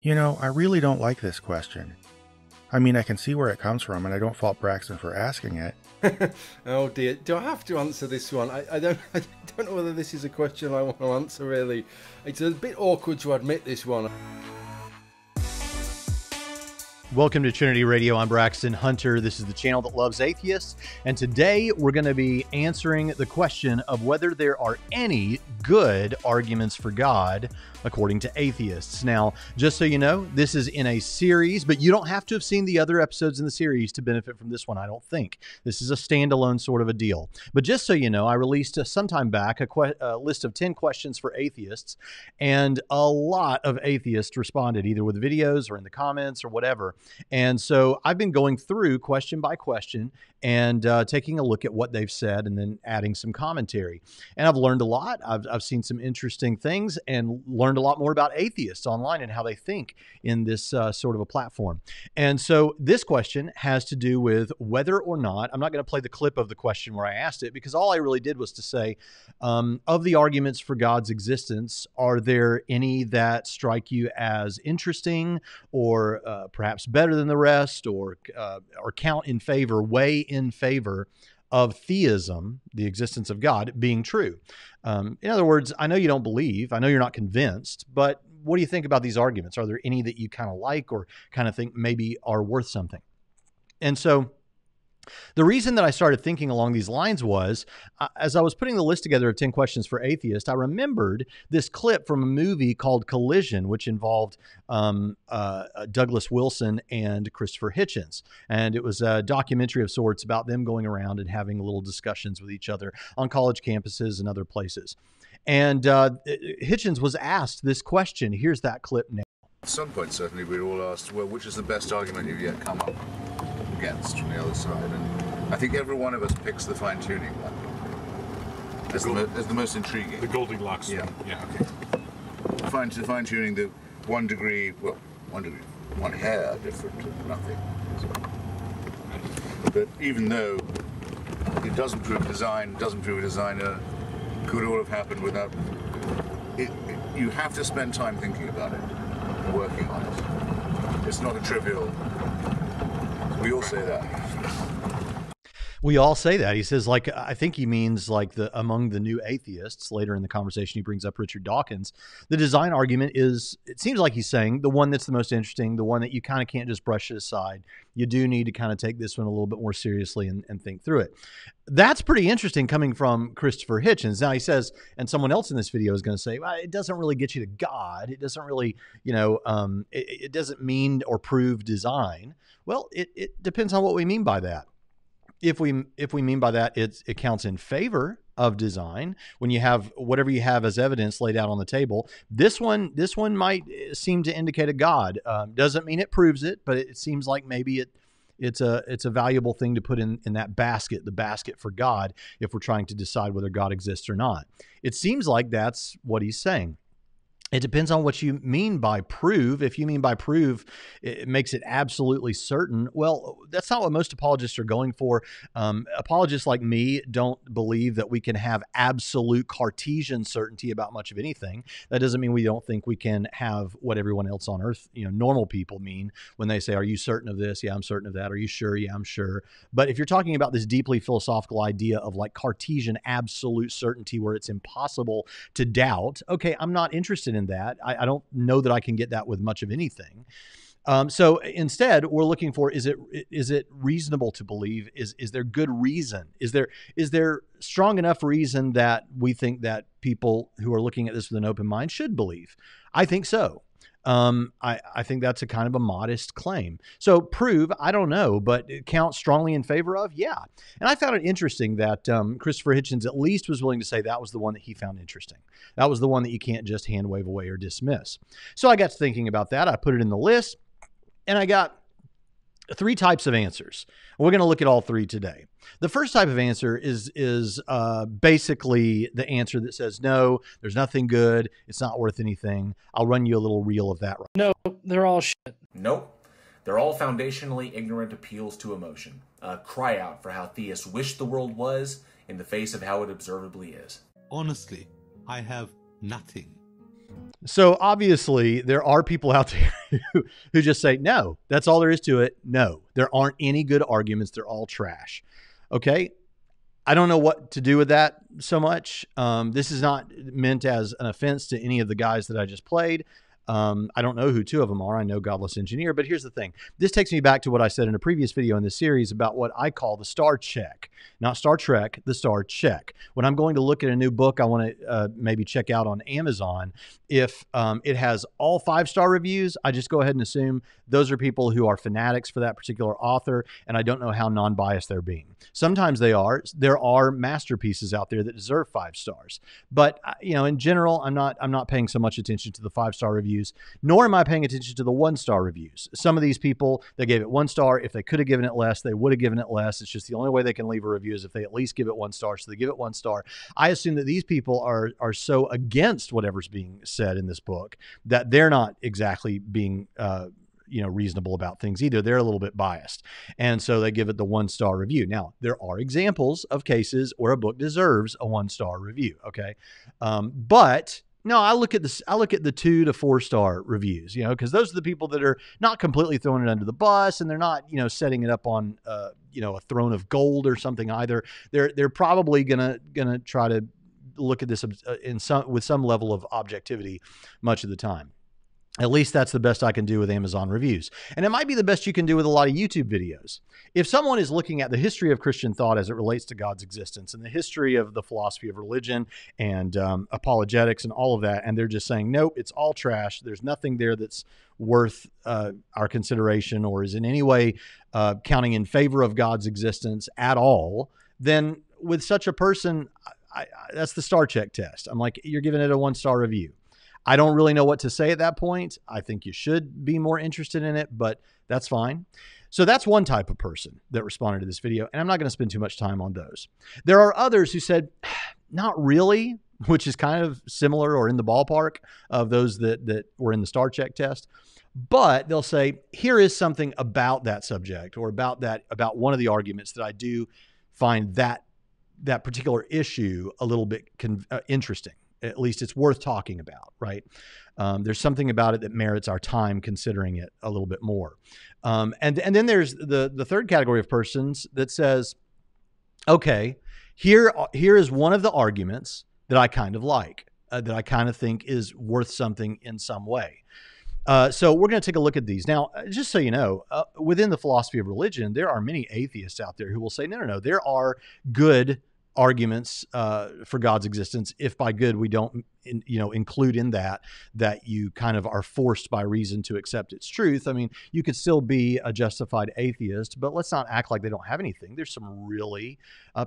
You know, I really don't like this question. I mean, I can see where it comes from, and I don't fault Braxton for asking it. Oh dear, do I have to answer this one? I don't know whether this is a question I want to answer really. It's a bit awkward to admit this one. Welcome to Trinity Radio. I'm Braxton Hunter. This is the channel that loves atheists. And today we're going to be answering the question of whether there are any good arguments for God according to atheists. Now, just so you know, this is in a series, but you don't have to have seen the other episodes in the series to benefit from this one, I don't think. This is a standalone sort of a deal. But just so you know, I released some time back a list of 10 questions for atheists, and a lot of atheists responded either with videos or in the comments or whatever. And so I've been going through question by question and taking a look at what they've said and then adding some commentary. And I've learned a lot. I've seen some interesting things and learned a lot more about atheists online and how they think in this sort of a platform. And so this question has to do with whether or not, I'm not going to play the clip of the question where I asked it, because all I really did was to say, of the arguments for God's existence, are there any that strike you as interesting or perhaps better than the rest, or count in favor, weigh in favor of theism, the existence of God, being true? In other words, I know you don't believe, I know you're not convinced, but what do you think about these arguments? Are there any that you kind of like or kind of think maybe are worth something? And so the reason that I started thinking along these lines was, as I was putting the list together of 10 questions for atheists, I remembered this clip from a movie called Collision, which involved Douglas Wilson and Christopher Hitchens. And it was a documentary of sorts about them going around and having little discussions with each other on college campuses and other places. And Hitchens was asked this question. Here's that clip now. At some point, certainly, we're all asked, well, which is the best argument you've yet come up against from the other side? And I think every one of us picks the fine-tuning one as the most intriguing. The Goldilocks. Yeah. Yeah. Okay. Fine-tuning the 1 degree, well, 1 degree, 1 hair different to nothing. But even though it doesn't prove design, doesn't prove a designer, could all have happened without it. You have to spend time thinking about it, working on it. It's not a trivial. We all say that. We all say that. He says, like, I think he means like among the new atheists. Later in the conversation, he brings up Richard Dawkins. The design argument is, it seems like he's saying, the one that's the most interesting, the one that you kind of can't just brush it aside. You do need to kind of take this one a little bit more seriously and think through it. That's pretty interesting coming from Christopher Hitchens. Now he says, and someone else in this video is going to say, well, it doesn't really get you to God. It doesn't really, it doesn't mean or prove design. Well, it depends on what we mean by that. If we mean by that, it counts in favor of design. When you have whatever you have as evidence laid out on the table, this one might seem to indicate a God. Doesn't mean it proves it, but it seems like maybe it's a valuable thing to put in that basket, the basket for God, if we're trying to decide whether God exists or not. It seems like that's what he's saying. It depends on what you mean by prove. If you mean by prove, it makes it absolutely certain. Well, that's not what most apologists are going for. Apologists like me don't believe that we can have absolute Cartesian certainty about much of anything. That doesn't mean we don't think we can have what everyone else on earth, normal people mean when they say, are you certain of this? Yeah, I'm certain of that. Are you sure? Yeah, I'm sure. But if you're talking about this deeply philosophical idea of like Cartesian absolute certainty where it's impossible to doubt, okay, I'm not interested in that. I don't know that I can get that with much of anything. So instead, we're looking for, is it reasonable to believe? Is there good reason? Is there strong enough reason that we think that people who are looking at this with an open mind should believe? I think so. I think that's a kind of a modest claim. So prove, I don't know, but count strongly in favor of, yeah. And I found it interesting that Christopher Hitchens at least was willing to say that was the one that he found interesting. That was the one that you can't just hand wave away or dismiss. So I got to thinking about that. I put it in the list, and I got 3 types of answers. We're going to look at all 3 today. The first type of answer is basically the answer that says, no, there's nothing good. It's not worth anything. I'll run you a little reel of that. No, they're all shit. Nope. They're all foundationally ignorant appeals to emotion. A cry out for how theists wish the world was in the face of how it observably is. Honestly, I have nothing. So obviously there are people out there who just say, no, that's all there is to it. No, there aren't any good arguments. They're all trash. Okay. I don't know what to do with that so much. This is not meant as an offense to any of the guys that I just played. I don't know who two of them are. I know Godless Engineer, but here's the thing. This takes me back to what I said in a previous video in this series about what I call the star check. Not Star Trek, the star check. When I'm going to look at a new book I want to maybe check out on Amazon, if it has all 5-star reviews, I just go ahead and assume those are people who are fanatics for that particular author, and I don't know how non-biased they're being. Sometimes they are. There are masterpieces out there that deserve 5 stars. But in general, I'm not paying so much attention to the 5-star reviews, nor am I paying attention to the 1-star reviews. Some of these people, they gave it 1 star. If they could have given it less, they would have given it less. It's just the only way they can leave a review is if they at least give it 1 star. So they give it 1 star. I assume that these people are so against whatever's being said in this book that they're not exactly being reasonable about things either. They're a little bit biased. And so they give it the 1-star review. Now, there are examples of cases where a book deserves a 1-star review. Okay. But no, I look at the 2 to 4-star reviews, because those are the people that are not completely throwing it under the bus, and they're not, setting it up on, a throne of gold or something either. They're probably gonna try to look at this with some level of objectivity much of the time. At least that's the best I can do with Amazon reviews. And it might be the best you can do with a lot of YouTube videos. If someone is looking at the history of Christian thought as it relates to God's existence and the history of the philosophy of religion and apologetics and all of that, and they're just saying, nope, it's all trash. There's nothing there that's worth our consideration or is in any way counting in favor of God's existence at all, then with such a person, that's the star check test. I'm like, you're giving it a 1-star review. I don't really know what to say at that point. I think you should be more interested in it, but that's fine. So that's one type of person that responded to this video, and I'm not going to spend too much time on those. There are others who said, not really, which is kind of similar or in the ballpark of those that were in the star check test. But they'll say, here is something about that subject or about one of the arguments that I do find that particular issue a little bit interesting. At least it's worth talking about, right? There's something about it that merits our time considering it a little bit more. And then there's the third category of persons that says, okay, here is one of the arguments that I kind of like, that I kind of think is worth something in some way. So we're going to take a look at these. Now, just so you know, within the philosophy of religion, there are many atheists out there who will say, no, there are good arguments for God's existence. If by good we don't include in that you kind of are forced by reason to accept its truth. I mean, you could still be a justified atheist, but let's not act like they don't have anything. There's some really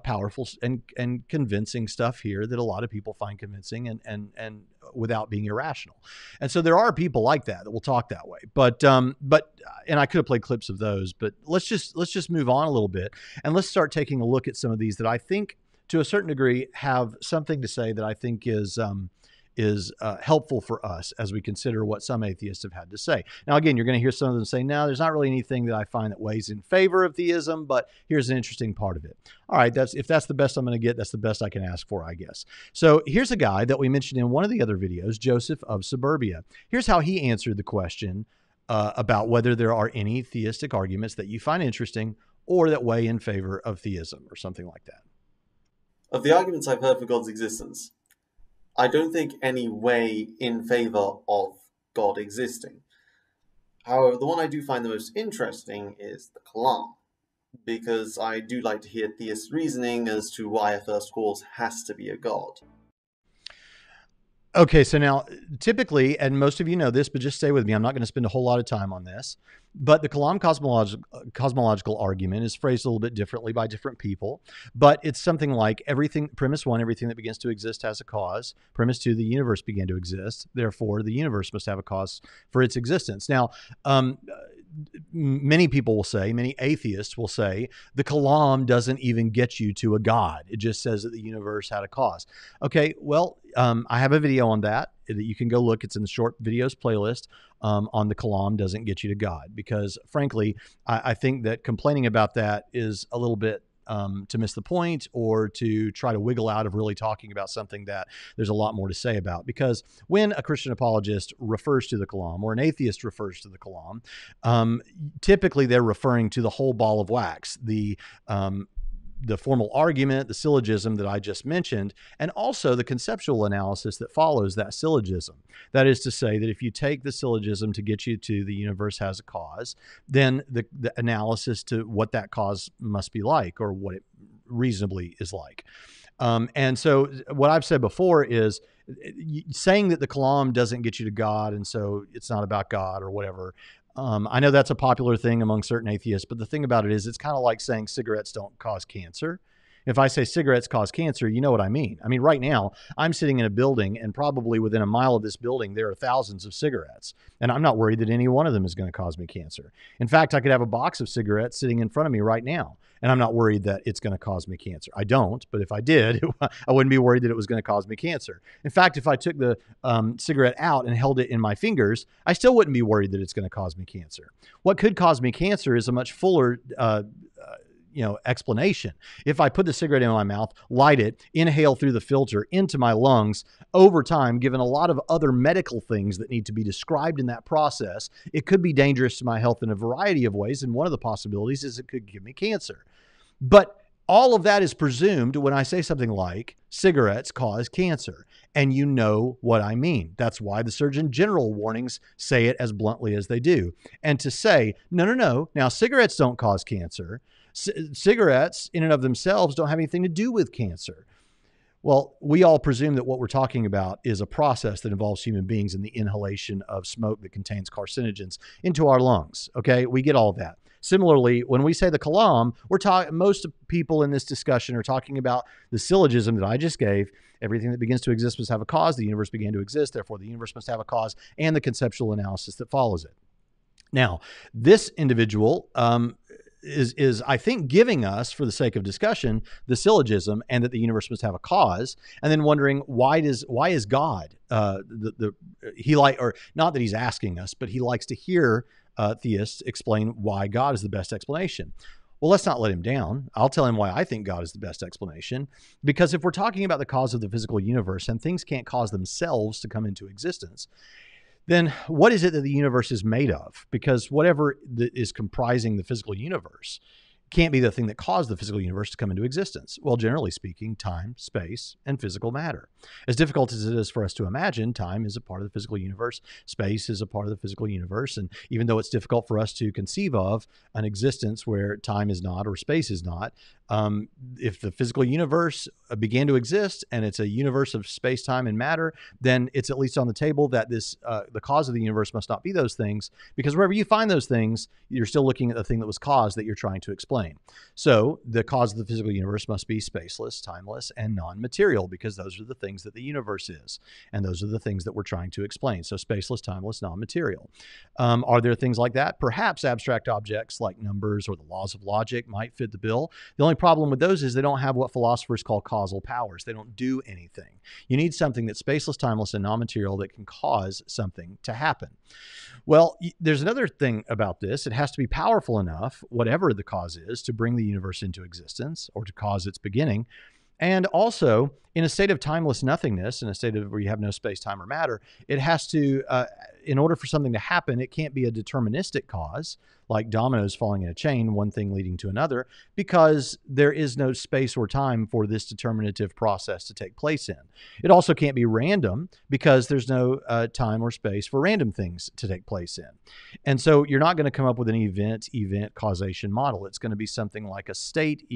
powerful and convincing stuff here that a lot of people find convincing and without being irrational. And so there are people like that will talk that way. But and I could have played clips of those, but let's just move on a little bit and let's start taking a look at some of these that I think to a certain degree have something to say that I think is helpful for us as we consider what some atheists have had to say. Now, again, you're going to hear some of them say, no, there's not really anything that I find that weighs in favor of theism, but here's an interesting part of it. All right, if that's the best I'm going to get, that's the best I can ask for, I guess. So here's a guy that we mentioned in one of the other videos, Joseph of Suburbia. Here's how he answered the question about whether there are any theistic arguments that you find interesting or that weigh in favor of theism or something like that. Of the arguments I've heard for God's existence, I don't think any weigh in favor of God existing. However, the one I do find the most interesting is the Kalam, because I do like to hear theist reasoning as to why a first cause has to be a God. Okay, so now typically, and most of you know this, but just stay with me. I'm not going to spend a whole lot of time on this, but the Kalam cosmological argument is phrased a little bit differently by different people, but it's something like premise 1, everything that begins to exist has a cause. Premise 2, the universe began to exist. Therefore, the universe must have a cause for its existence. Now, many people will say, many atheists will say, the Kalam doesn't even get you to a God. It just says that the universe had a cause. Okay, well, I have a video on that you can go look. It's in the short videos playlist on the Kalam doesn't get you to God, because frankly, I think that complaining about that is a little bit to miss the point or to try to wiggle out of really talking about something that there's a lot more to say about. Because when a Christian apologist refers to the Kalam or an atheist refers to the Kalam, typically they're referring to the whole ball of wax, the formal argument, the syllogism that I just mentioned, and also the conceptual analysis that follows that syllogism. That is to say that if you take the syllogism to get you to the universe has a cause, then the analysis to what that cause must be like or what it reasonably is like. And so what I've said before is saying that the Kalam doesn't get you to God and so it's not about God or whatever. I know that's a popular thing among certain atheists, but the thing about it is it's kind of like saying cigarettes don't cause cancer. If I say cigarettes cause cancer, you know what I mean. I mean, right now, I'm sitting in a building, and probably within a mile of this building, there are thousands of cigarettes. And I'm not worried that any one of them is going to cause me cancer. In fact, I could have a box of cigarettes sitting in front of me right now, and I'm not worried that it's going to cause me cancer. I don't, but if I did, I wouldn't be worried that it was going to cause me cancer. In fact, if I took the cigarette out and held it in my fingers, I still wouldn't be worried that it's going to cause me cancer. What could cause me cancer is a much fuller explanation. If I put the cigarette in my mouth, light it, inhale through the filter into my lungs, over time, given a lot of other medical things that need to be described in that process, it could be dangerous to my health in a variety of ways. And one of the possibilities is it could give me cancer. But all of that is presumed when I say something like cigarettes cause cancer. And you know what I mean. That's why the Surgeon General warnings say it as bluntly as they do. And to say, no, now cigarettes don't cause cancer. Cigarettes in and of themselves don't have anything to do with cancer. Well, we all presume that what we're talking about is a process that involves human beings and the inhalation of smoke that contains carcinogens into our lungs. Okay, we get all of that. Similarly, when we say the Kalam, most people in this discussion are talking about the syllogism that I just gave. Everything that begins to exist must have a cause. The universe began to exist. Therefore, the universe must have a cause, and the conceptual analysis that follows it. Now, this individual is I think giving us, for the sake of discussion, the syllogism and that the universe must have a cause, and then wondering why is God not that he's asking us, but he likes to hear theists explain why God is the best explanation. Well, let's not let him down. I'll tell him why I think God is the best explanation. Because if we're talking about the cause of the physical universe and things can't cause themselves to come into existence, then what is it that the universe is made of? Because whatever is comprising the physical universe can't be the thing that caused the physical universe to come into existence. Well, generally speaking, time, space, and physical matter. As difficult as it is for us to imagine, time is a part of the physical universe, space is a part of the physical universe, and even though it's difficult for us to conceive of an existence where time is not or space is not, if the physical universe began to exist and it's a universe of space, time, and matter, then it's at least on the table that the cause of the universe must not be those things, because wherever you find those things, you're still looking at the thing that was caused that you're trying to explain. So the cause of the physical universe must be spaceless, timeless, and non-material, because those are the things that the universe is, and those are the things that we're trying to explain. So spaceless, timeless, non-material. Are there things like that? Perhaps abstract objects like numbers or the laws of logic might fit the bill. The only problem with those is they don't have what philosophers call causal powers. They don't do anything. You need something that's spaceless, timeless, and non-material that can cause something to happen. Well, there's another thing about this. It has to be powerful enough, whatever the cause is, to bring the universe into existence or to cause its beginning. And also, in a state of timeless nothingness, in a state of where you have no space, time, or matter, it has to, in order for something to happen, it can't be a deterministic cause, like dominoes falling in a chain, one thing leading to another, because there is no space or time for this determinative process to take place in. It also can't be random, because there's no time or space for random things to take place in. And so you're not going to come up with an event causation model. It's going to be something like a state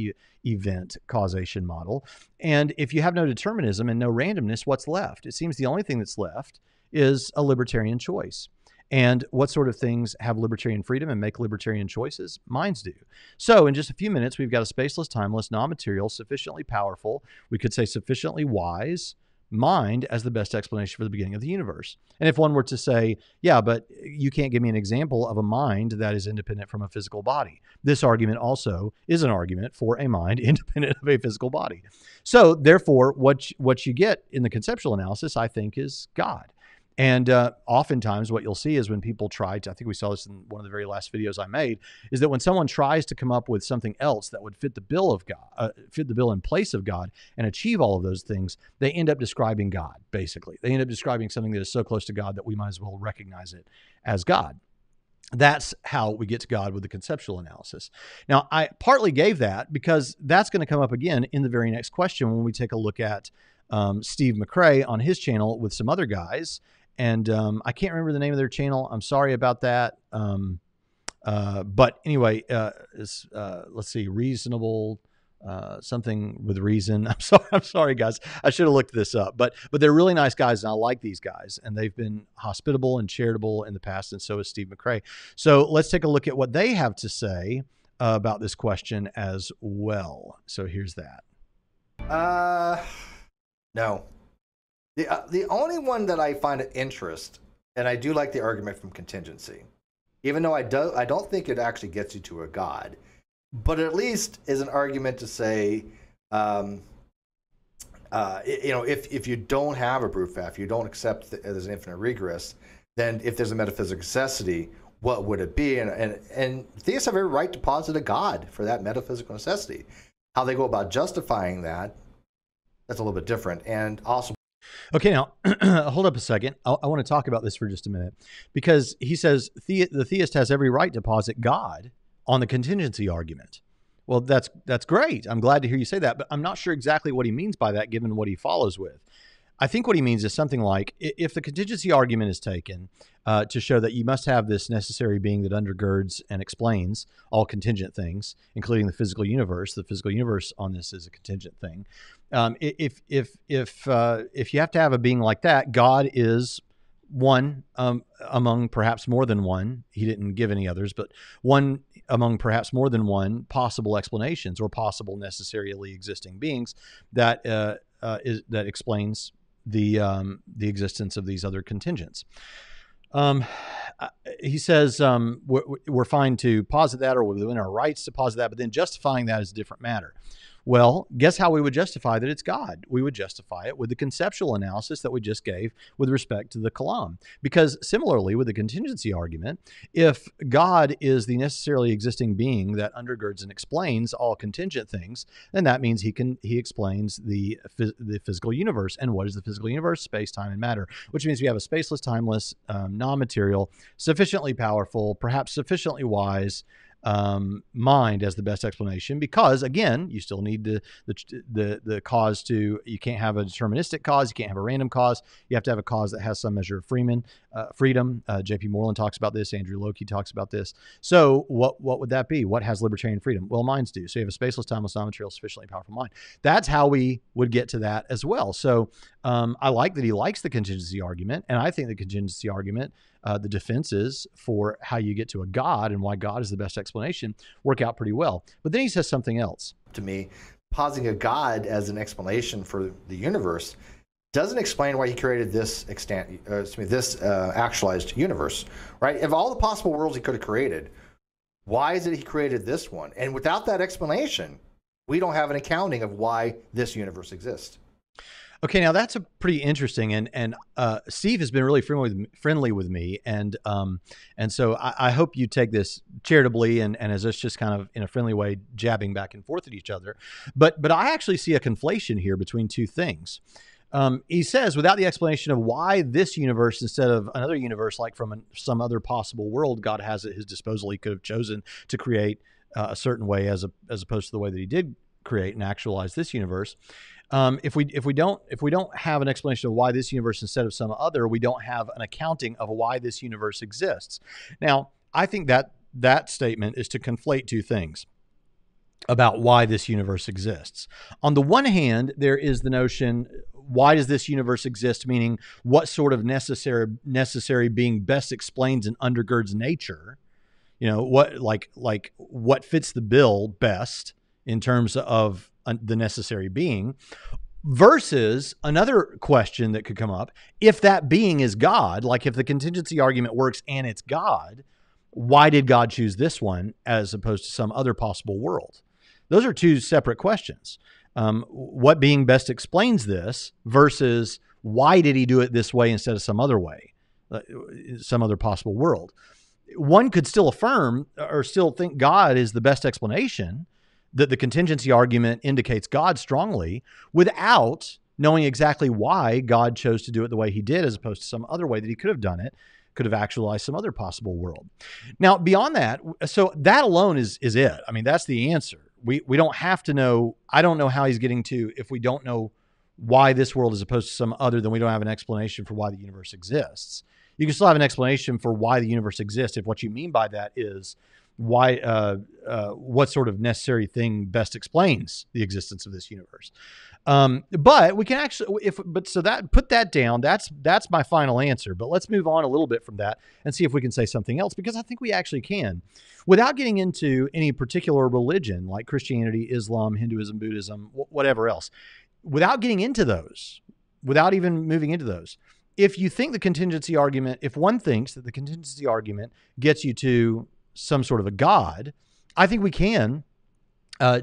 event causation model. And if you have no determinism and no randomness, what's left? It seems the only thing that's left is a libertarian choice. And what sort of things have libertarian freedom and make libertarian choices? Minds do. So in just a few minutes, we've got a spaceless, timeless, non-material, sufficiently powerful, we could say sufficiently wise mind as the best explanation for the beginning of the universe. And if one were to say, yeah, but you can't give me an example of a mind that is independent from a physical body. This argument also is an argument for a mind independent of a physical body. So therefore, what you get in the conceptual analysis, I think, is God. And oftentimes what you'll see is when people try to, I think we saw this in one of the very last videos I made, is that when someone tries to come up with something else that would fit the bill of God, fit the bill in place of God and achieve all of those things, they end up describing God, basically. They end up describing something that is so close to God that we might as well recognize it as God. That's how we get to God with the conceptual analysis. Now, I partly gave that because that's going to come up again in the very next question when we take a look at Steve McRae on his channel with some other guys. And I can't remember the name of their channel. I'm sorry about that. But anyway, let's see, reasonable, something with reason. I'm sorry, guys. I should have looked this up. But they're really nice guys, and I like these guys. And they've been hospitable and charitable in the past, and so is Steve McRae. So let's take a look at what they have to say about this question as well. So here's that. No. The only one that I find of interest, and I do like the argument from Contingency, even though I don't think it actually gets you to a God, but at least is an argument to say, if you don't have a brute fact, if you don't accept that there's an infinite regress, then if there's a metaphysical necessity, what would it be? And theists have every right to posit a God for that metaphysical necessity. How they go about justifying that, that's a little bit different. And also, okay, now hold up a second. I want to talk about this for just a minute, because he says the theist has every right to posit God on the contingency argument. Well, that's great. I'm glad to hear you say that, but I'm not sure exactly what he means by that, given what he follows with. I think what he means is something like, if the contingency argument is taken to show that you must have this necessary being that undergirds and explains all contingent things, including the physical universe on this is a contingent thing. If you have to have a being like that, God is one among perhaps more than one. He didn't give any others, but one among perhaps more than one possible explanations or possible necessarily existing beings that explains the existence of these other contingents. He says we're fine to posit that, or we're within our rights to posit that, but then justifying that is a different matter. Well, guess how we would justify that it's God? We would justify it with the conceptual analysis that we just gave with respect to the Kalam. Because similarly, with the contingency argument, if God is the necessarily existing being that undergirds and explains all contingent things, then that means he explains the physical universe. And what is the physical universe? Space, time, and matter, which means we have a spaceless, timeless, non-material, sufficiently powerful, perhaps sufficiently wise, mind as the best explanation, because again, you still need the cause to, you can't have a deterministic cause, you can't have a random cause, you have to have a cause that has some measure of freedom. J.P. Moreland talks about this, Andrew Loki talks about this. So what would that be? What has libertarian freedom? Well, minds do. So you have a spaceless, timeless, non-material, sufficiently powerful mind. That's how we would get to that as well. So I like that he likes the contingency argument, and I think the contingency argument, the defenses for how you get to a God and why God is the best explanation, work out pretty well. But then he says something else. To me, positing a God as an explanation for the universe doesn't explain why he created this actualized universe, right? Of all the possible worlds he could have created, why is it he created this one? And without that explanation, we don't have an accounting of why this universe exists. Okay, now that's a pretty interesting, and Steve has been really friendly with me, and so I hope you take this charitably and as us just kind of in a friendly way jabbing back and forth at each other. But I actually see a conflation here between two things. He says, without the explanation of why this universe instead of another universe, like from some other possible world God has at his disposal, he could have chosen to create a certain way as opposed to the way that he did create and actualize this universe. If we don't have an explanation of why this universe instead of some other, we don't have an accounting of why this universe exists. Now, I think that statement is to conflate two things about why this universe exists. On the one hand, there is the notion, why does this universe exist? Meaning, what sort of necessary being best explains and undergirds nature? You know, what fits the bill best in terms of the necessary being, versus another question that could come up. If that being is God, like if the contingency argument works and it's God, why did God choose this one as opposed to some other possible world? Those are two separate questions. What being best explains this versus why did he do it this way instead of some other way? some other possible world. One could still affirm or still think God is the best explanation, that the contingency argument indicates God strongly, without knowing exactly why God chose to do it the way he did, as opposed to some other way that he could have done it, could have actualized some other possible world. Now, beyond that, so that alone is it. I mean, that's the answer. We don't have to know. I don't know how he's getting to, if we don't know why this world is opposed to some other, then we don't have an explanation for why the universe exists. You can still have an explanation for why the universe exists if what you mean by that is why, what sort of necessary thing best explains the existence of this universe. But we can actually, so that, put that down. That's my final answer. But let's move on a little bit from that and see if we can say something else, because I think we actually can, without getting into any particular religion like Christianity, Islam, Hinduism, Buddhism, whatever else, without getting into those, without even moving into those. If you think the contingency argument, if one thinks that the contingency argument gets you to some sort of a God, I think we can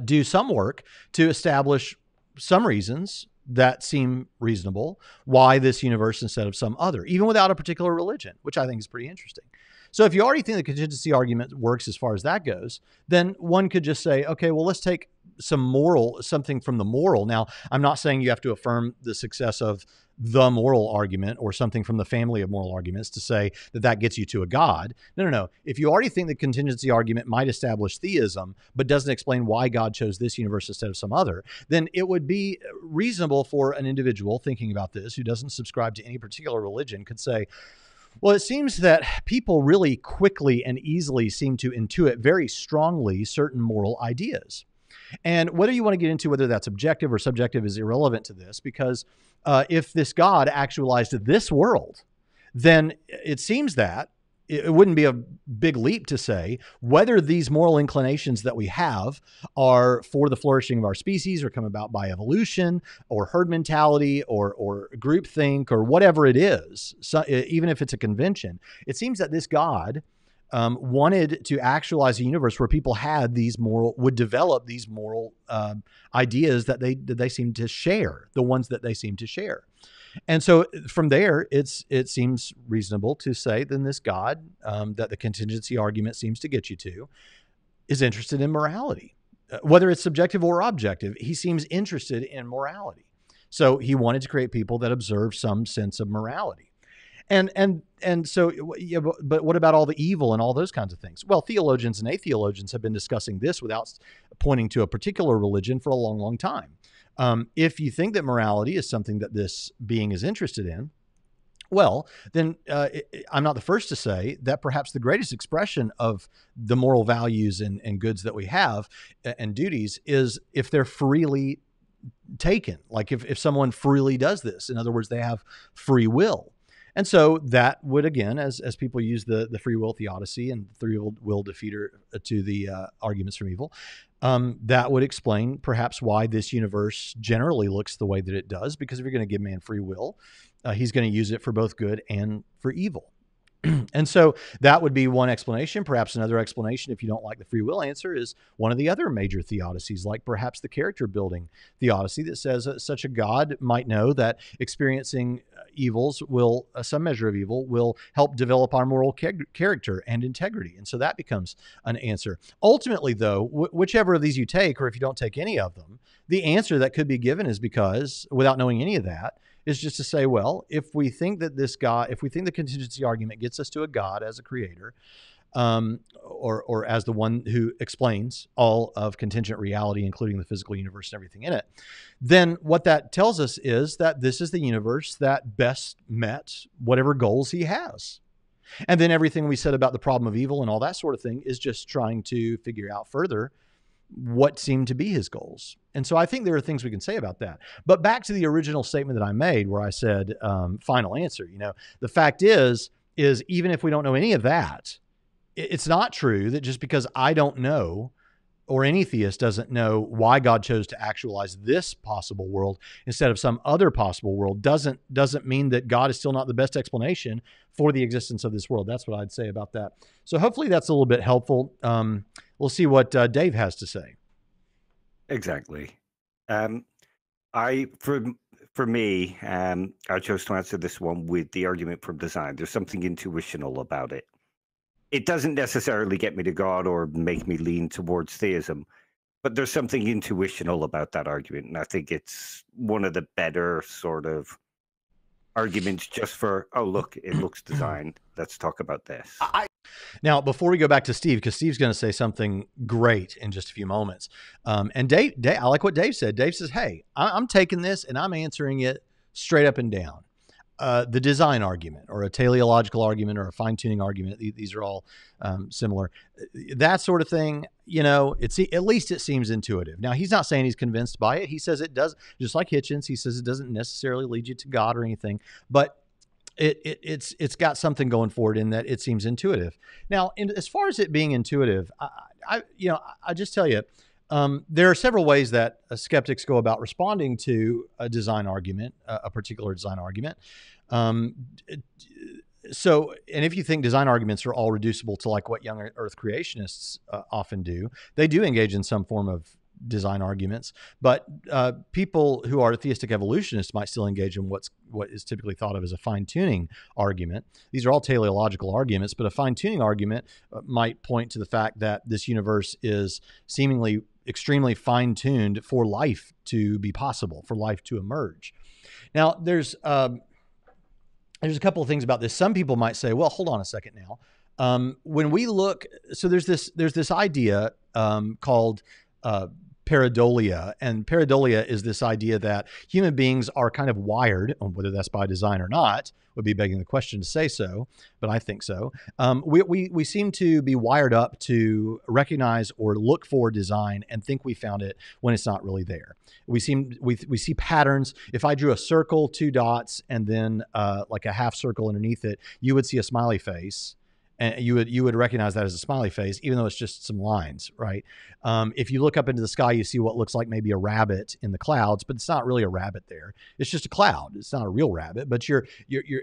do some work to establish some reasons that seem reasonable why this universe instead of some other, even without a particular religion, which I think is pretty interesting. So if you already think the contingency argument works as far as that goes, then one could just say, okay, well, let's take something from the moral. Now, I'm not saying you have to affirm the success of the moral argument or something from the family of moral arguments to say that that gets you to a God. No. If you already think the contingency argument might establish theism, but doesn't explain why God chose this universe instead of some other, then it would be reasonable for an individual thinking about this who doesn't subscribe to any particular religion could say, well, it seems that people really quickly and easily seem to intuit very strongly certain moral ideas. And whether you want to get into whether that's objective or subjective is irrelevant to this, because if this God actualized this world, then it seems that it wouldn't be a big leap to say whether these moral inclinations that we have are for the flourishing of our species or come about by evolution or herd mentality or groupthink or whatever it is. So, even if it's a convention, it seems that this God wanted to actualize a universe where people had would develop these moral ideas that they seem to share, the ones that they seem to share. And so from there, it seems reasonable to say then this God that the contingency argument seems to get you to is interested in morality, whether it's subjective or objective. He seems interested in morality. So he wanted to create people that observe some sense of morality. And so, yeah, but what about all the evil and all those kinds of things? Well, theologians and atheologians have been discussing this without pointing to a particular religion for a long, long time. If you think that morality is something that this being is interested in, well, then I'm not the first to say that perhaps the greatest expression of the moral values and goods that we have and duties is if they're freely taken, like if someone freely does this. In other words, they have free will. And so that would, again, as people use the free will theodicy and free will defeater to the arguments from evil, that would explain perhaps why this universe generally looks the way that it does, because if you're going to give man free will, he's going to use it for both good and for evil. And so that would be one explanation. Perhaps another explanation, if you don't like the free will answer, is one of the other major theodicies, like perhaps the character building theodicy that says such a God might know that experiencing evils will, some measure of evil, will help develop our moral character and integrity. And so that becomes an answer. Ultimately, though, whichever of these you take, or if you don't take any of them, the answer that could be given is because, without knowing any of that, is just to say, well, if we think that this God, if we think the contingency argument gets us to a God as a creator, or as the one who explains all of contingent reality, including the physical universe and everything in it, then what that tells us is that this is the universe that best met whatever goals he has. And then everything we said about the problem of evil and all that sort of thing is just trying to figure out further what seemed to be his goals. And so I think there are things we can say about that. But back to the original statement that I made where I said, final answer, the fact is even if we don't know any of that, it's not true that just because I don't know, or any theist doesn't know why God chose to actualize this possible world instead of some other possible world doesn't mean that God is still not the best explanation for the existence of this world. That's what I'd say about that. So hopefully that's a little bit helpful. We'll see what Dave has to say. Exactly. for me, I chose to answer this one with the argument from design. There's something intuitional about it. It doesn't necessarily get me to God or make me lean towards theism, but there's something intuitional about that argument, and I think it's one of the better sort of arguments just for, oh, look, it looks designed. Let's talk about this. Now, before we go back to Steve, because Steve's going to say something great in just a few moments. And Dave, I like what Dave said. Dave says, hey, I'm taking this and I'm answering it straight up and down. The design argument or a teleological argument or a fine-tuning argument, these are all similar. That sort of thing, you know, at least it seems intuitive. Now, he's not saying he's convinced by it. He says it does, just like Hitchens, he says it doesn't necessarily lead you to God or anything, but it's got something going for it in that it seems intuitive. Now, as far as it being intuitive, I just tell you, there are several ways that skeptics go about responding to a design argument, a particular design argument. So, and if you think design arguments are all reducible to like what young Earth creationists often do, they do engage in some form of design arguments, but people who are theistic evolutionists might still engage in what is typically thought of as a fine-tuning argument. These are all teleological arguments, but a fine-tuning argument might point to the fact that this universe is seemingly extremely fine-tuned for life to be possible, for life to emerge. Now, there's a couple of things about this. Some people might say, well, hold on a second now. When we look, so there's this idea called pareidolia, and pareidolia is this idea that human beings are kind of wired, whether that's by design or not, would be begging the question to say so, but I think so. We seem to be wired up to recognize or look for design and think we found it when it's not really there. We see patterns. If I drew a circle, 2 dots, and then like a half circle underneath it, you would see a smiley face. And you would recognize that as a smiley face, even though it's just some lines, right? If you look up into the sky, you see what looks like maybe a rabbit in the clouds, but it's not really a rabbit there. It's just a cloud. It's not a real rabbit, but you're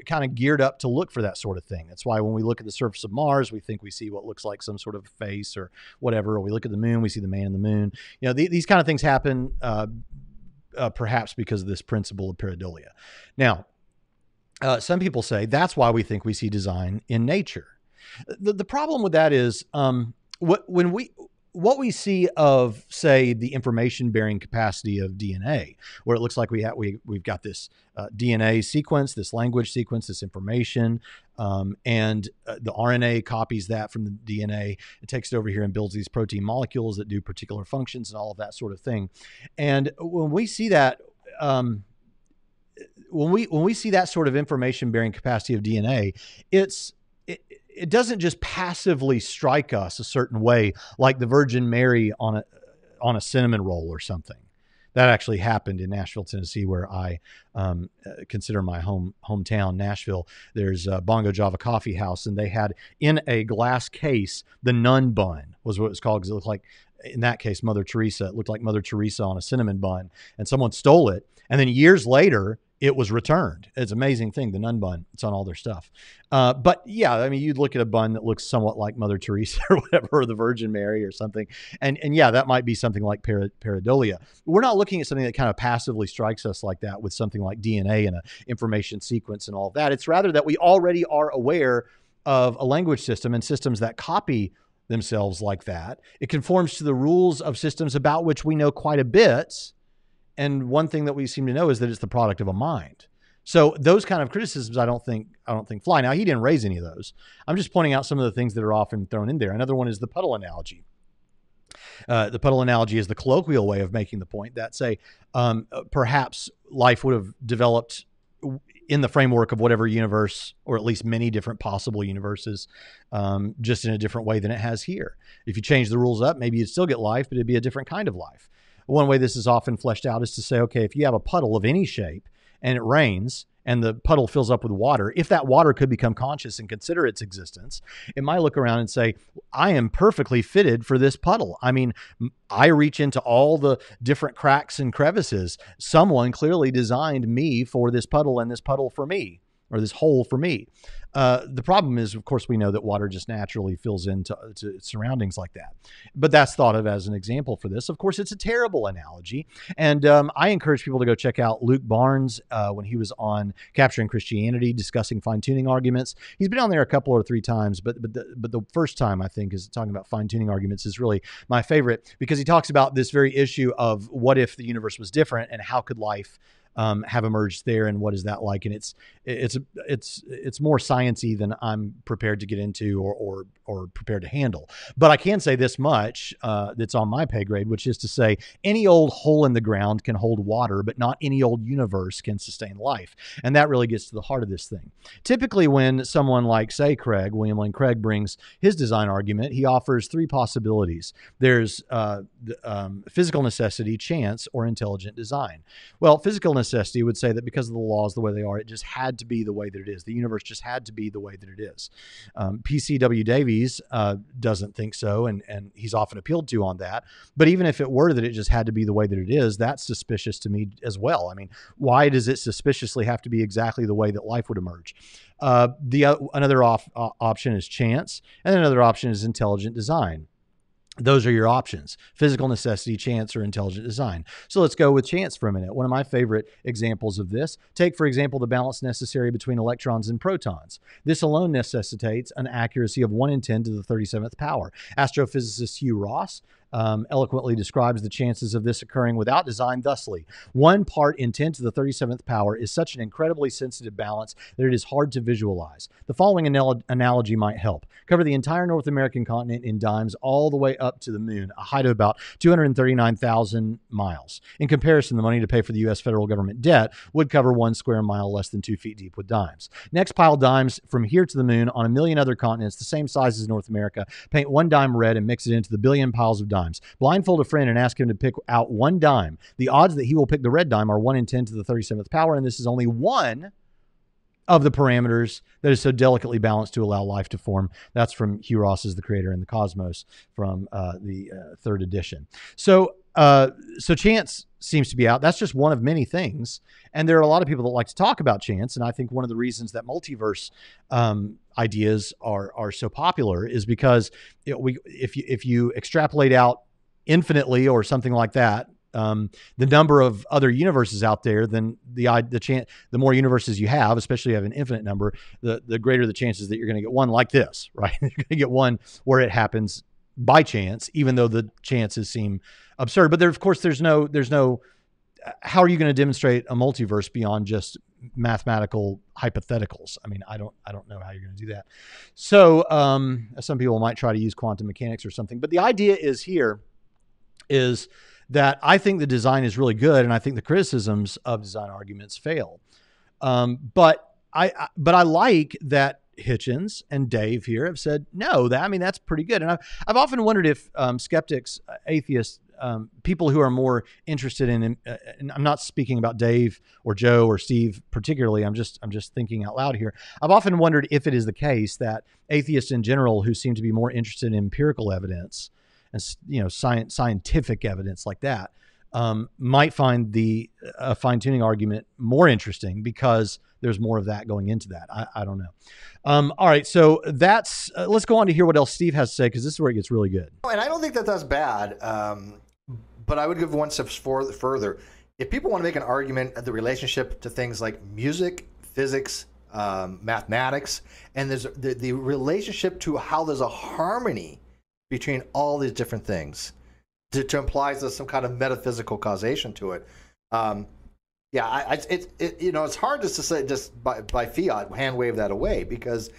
kind of geared up to look for that sort of thing. That's why when we look at the surface of Mars, we think we see what looks like some sort of face or whatever. Or we look at the moon, we see the man in the moon. You know, these kind of things happen perhaps because of this principle of pareidolia. Now, some people say that's why we think we see design in nature. The problem with that is what we see of, say, the information bearing capacity of DNA, where it looks like we've got this DNA sequence, this language sequence, this information, and the RNA copies that from the DNA. It takes it over here and builds these protein molecules that do particular functions and all of that sort of thing. And when we see that, when we see that sort of information bearing capacity of DNA, it doesn't just passively strike us a certain way, like the Virgin Mary on a cinnamon roll or something. That actually happened in Nashville, Tennessee, where I consider my hometown, Nashville. There's a Bongo Java Coffee House, and they had in a glass case the nun bun was what it was called, because it looked like, in that case, Mother Teresa. It looked like Mother Teresa on a cinnamon bun, and someone stole it. And then years later, it was returned. It's an amazing thing, the nun bun. It's on all their stuff. But yeah, I mean, you'd look at a bun that looks somewhat like Mother Teresa or whatever, or the Virgin Mary or something. And yeah, that might be something like pareidolia. We're not looking at something that kind of passively strikes us like that with something like DNA and an information sequence and all of that. It's rather that we already are aware of a language system and systems that copy themselves like that. It conforms to the rules of systems about which we know quite a bit. And one thing that we seem to know is that it's the product of a mind. So those kind of criticisms, I don't think fly. Now, he didn't raise any of those. I'm just pointing out some of the things that are often thrown in there. Another one is the puddle analogy. The puddle analogy is the colloquial way of making the point that, say, perhaps life would have developed in the framework of whatever universe, or at least many different possible universes, just in a different way than it has here. If you change the rules up, maybe you'd still get life, but it'd be a different kind of life. One way this is often fleshed out is to say, okay, if you have a puddle of any shape and it rains and the puddle fills up with water, if that water could become conscious and consider its existence, it might look around and say, I am perfectly fitted for this puddle. I mean, I reach into all the different cracks and crevices. Someone clearly designed me for this puddle and this puddle for me. or this hole for me. The problem is, of course, we know that water just naturally fills into its surroundings like that. But that's thought of as an example for this. Of course, it's a terrible analogy. And I encourage people to go check out Luke Barnes when he was on Capturing Christianity, discussing fine-tuning arguments. He's been on there a couple or three times, but the first time, I think, is talking about fine-tuning arguments is really my favorite, because he talks about this very issue of what if the universe was different and how could life have emerged there, and what is that like? And it's more sciencey than I'm prepared to get into or prepared to handle. But I can say this much that's on my pay grade, which is to say any old hole in the ground can hold water, but not any old universe can sustain life. And that really gets to the heart of this thing. Typically, when someone like, say, William Lane Craig brings his design argument, he offers three possibilities. There's physical necessity, chance, or intelligent design. Well, physical necessity would say that because of the laws the way they are, it just had to be the way that it is. The universe just had to be the way that it is. PCW Davies doesn't think so, and he's often appealed to on that. But even if it were that it just had to be the way that it is, that's suspicious to me as well. I mean, why does it suspiciously have to be exactly the way that life would emerge? Another option is chance, and another option is intelligent design. Those are your options: physical necessity, chance, or intelligent design. So let's go with chance for a minute. One of my favorite examples of this, take, for example, the balance necessary between electrons and protons. This alone necessitates an accuracy of 1 in 10 to the 37th power. Astrophysicist Hugh Ross eloquently describes the chances of this occurring without design thusly: 1 part in 10 to the 37th power is such an incredibly sensitive balance that it is hard to visualize. The following analogy might help. Cover the entire North American continent in dimes all the way up to the moon, a height of about 239,000 miles. In comparison, the money to pay for the U.S. federal government debt would cover 1 square mile less than 2 feet deep with dimes. Next, pile dimes from here to the moon on a million other continents the same size as North America. Paint 1 dime red and mix it into the billion piles of dimes. Blindfold a friend and ask him to pick out 1 dime. The odds that he will pick the red dime are 1 in 10 to the 37th power, and this is only one of the parameters that is so delicately balanced to allow life to form. That's from Hugh Ross's The Creator and the Cosmos from the 3rd edition. So chance seems to be out. That's just one of many things. And there are a lot of people that like to talk about chance. And I think one of the reasons that multiverse ideas are so popular is because if you extrapolate out infinitely or something like that, the number of other universes out there, then the more universes you have, especially if you have an infinite number, the greater the chances that you're going to get one like this, right? You're going to get one where it happens by chance, even though the chances seem absurd. But there, of course, there's no. How are you going to demonstrate a multiverse beyond just mathematical hypotheticals? I mean, I don't know how you're going to do that. So some people might try to use quantum mechanics or something. But the idea is that I think the design is really good, and I think the criticisms of design arguments fail. But I like that Hitchens and Dave here have said, no, that's pretty good. And I've often wondered if skeptics, atheists, people who are more interested in, and I'm not speaking about Dave or Joe or Steve particularly, I'm just thinking out loud here. I've often wondered if it is the case that atheists in general, who seem to be more interested in empirical evidence and scientific evidence like that, might find the fine-tuning argument more interesting because there's more of that going into that. I don't know. All right, so that's let's go on to hear what else Steve has to say, because this is where it gets really good. And I don't think that that's bad, but I would give one step further. If people want to make an argument of the relationship to things like music, physics, mathematics, and there's the relationship to how there's a harmony between all these different things, to imply there's some kind of metaphysical causation to it. It's hard just to say just by fiat hand wave that away, because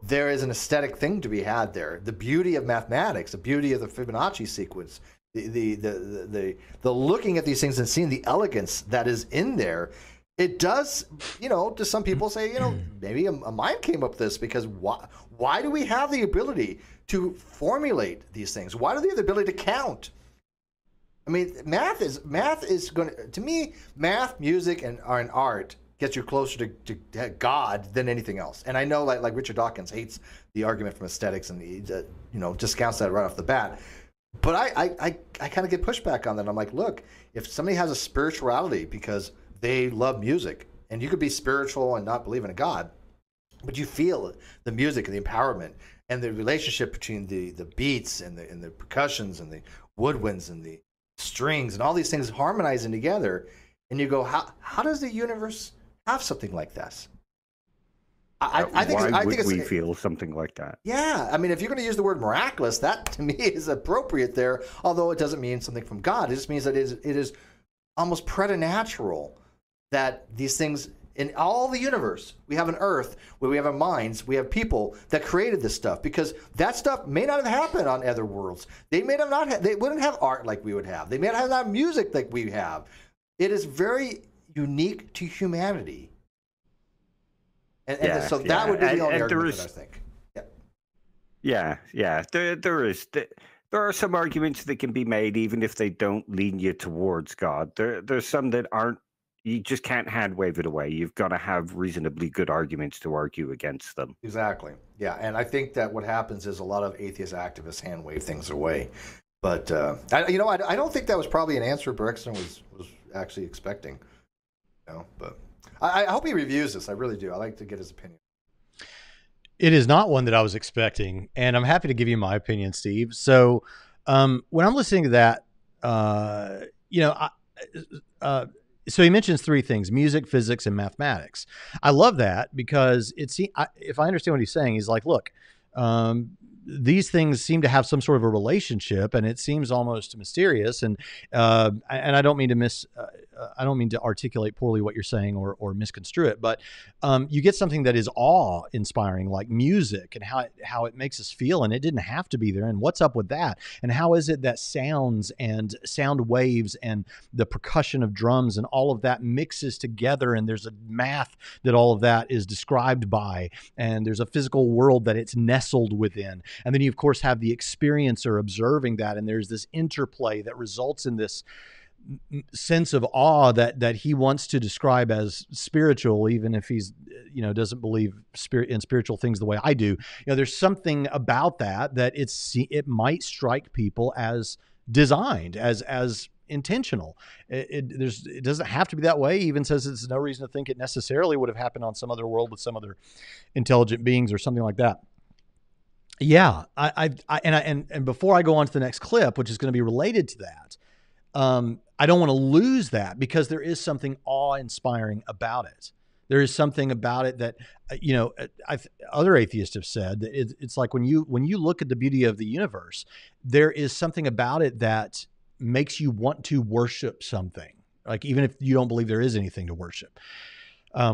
there is an aesthetic thing to be had there. The beauty of mathematics, the beauty of the Fibonacci sequence, the looking at these things and seeing the elegance that is in there. It does, to some people say, maybe a mind came up with this, because why do we have the ability to formulate these things? Why do we have the ability to count? I mean, math is going to me, math, music, and art gets you closer to God than anything else. And I know like Richard Dawkins hates the argument from aesthetics, and he discounts that right off the bat. But I kind of get pushback on that. I'm like, look, if somebody has a spirituality because they love music, and you could be spiritual and not believe in a God, but you feel the music and the empowerment and the relationship between the beats and the percussions and the woodwinds and the strings and all these things harmonizing together. And you go, how does the universe have something like this? I think we feel something like that? Yeah, I mean, if you're going to use the word miraculous, that to me is appropriate there. Although it doesn't mean something from God, it just means that it is almost preternatural that these things in all the universe, we have an Earth where we have our minds, we have people that created this stuff, because that stuff may not have happened on other worlds. They may not they wouldn't have art like we would have. They may not have music like we have. It is very unique to humanity. So that would be the only argument that I think. Yeah. There are some arguments that can be made, even if they don't lean you towards God. There's some that aren't. You just can't hand wave it away. You've got to have reasonably good arguments to argue against them. Exactly. Yeah, and I think that what happens is a lot of atheist activists hand wave things away. But I don't think that was probably an answer Bergson was actually expecting. But I hope he reviews this. I really do. I like to get his opinion. It is not one that I was expecting, and I'm happy to give you my opinion, Steve. So when I'm listening to that, so he mentions three things: music, physics, and mathematics. I love that because if I understand what he's saying, he's like, look, these things seem to have some sort of a relationship, and it seems almost mysterious. And I don't mean to articulate poorly what you're saying or misconstrue it, but you get something that is awe-inspiring, like music, and how it makes us feel, and it didn't have to be there. And what's up with that? And how is it that sounds and sound waves and the percussion of drums and all of that mixes together, and there's a math that all of that is described by, and there's a physical world that it's nestled within. And then you, of course, have the experiencer observing that, and there's this interplay that results in this sense of awe that he wants to describe as spiritual, even if he's, doesn't believe in spiritual things the way I do. There's something about that it might strike people as designed, as intentional. It doesn't have to be that way. He even says there's no reason to think it necessarily would have happened on some other world with some other intelligent beings or something like that. Yeah, and before I go on to the next clip, which is going to be related to that, I don't want to lose that, because there is something awe-inspiring about it. There is something about it that, other atheists have said that it's like when you look at the beauty of the universe, there is something about it that makes you want to worship something. Like, even if you don't believe there is anything to worship.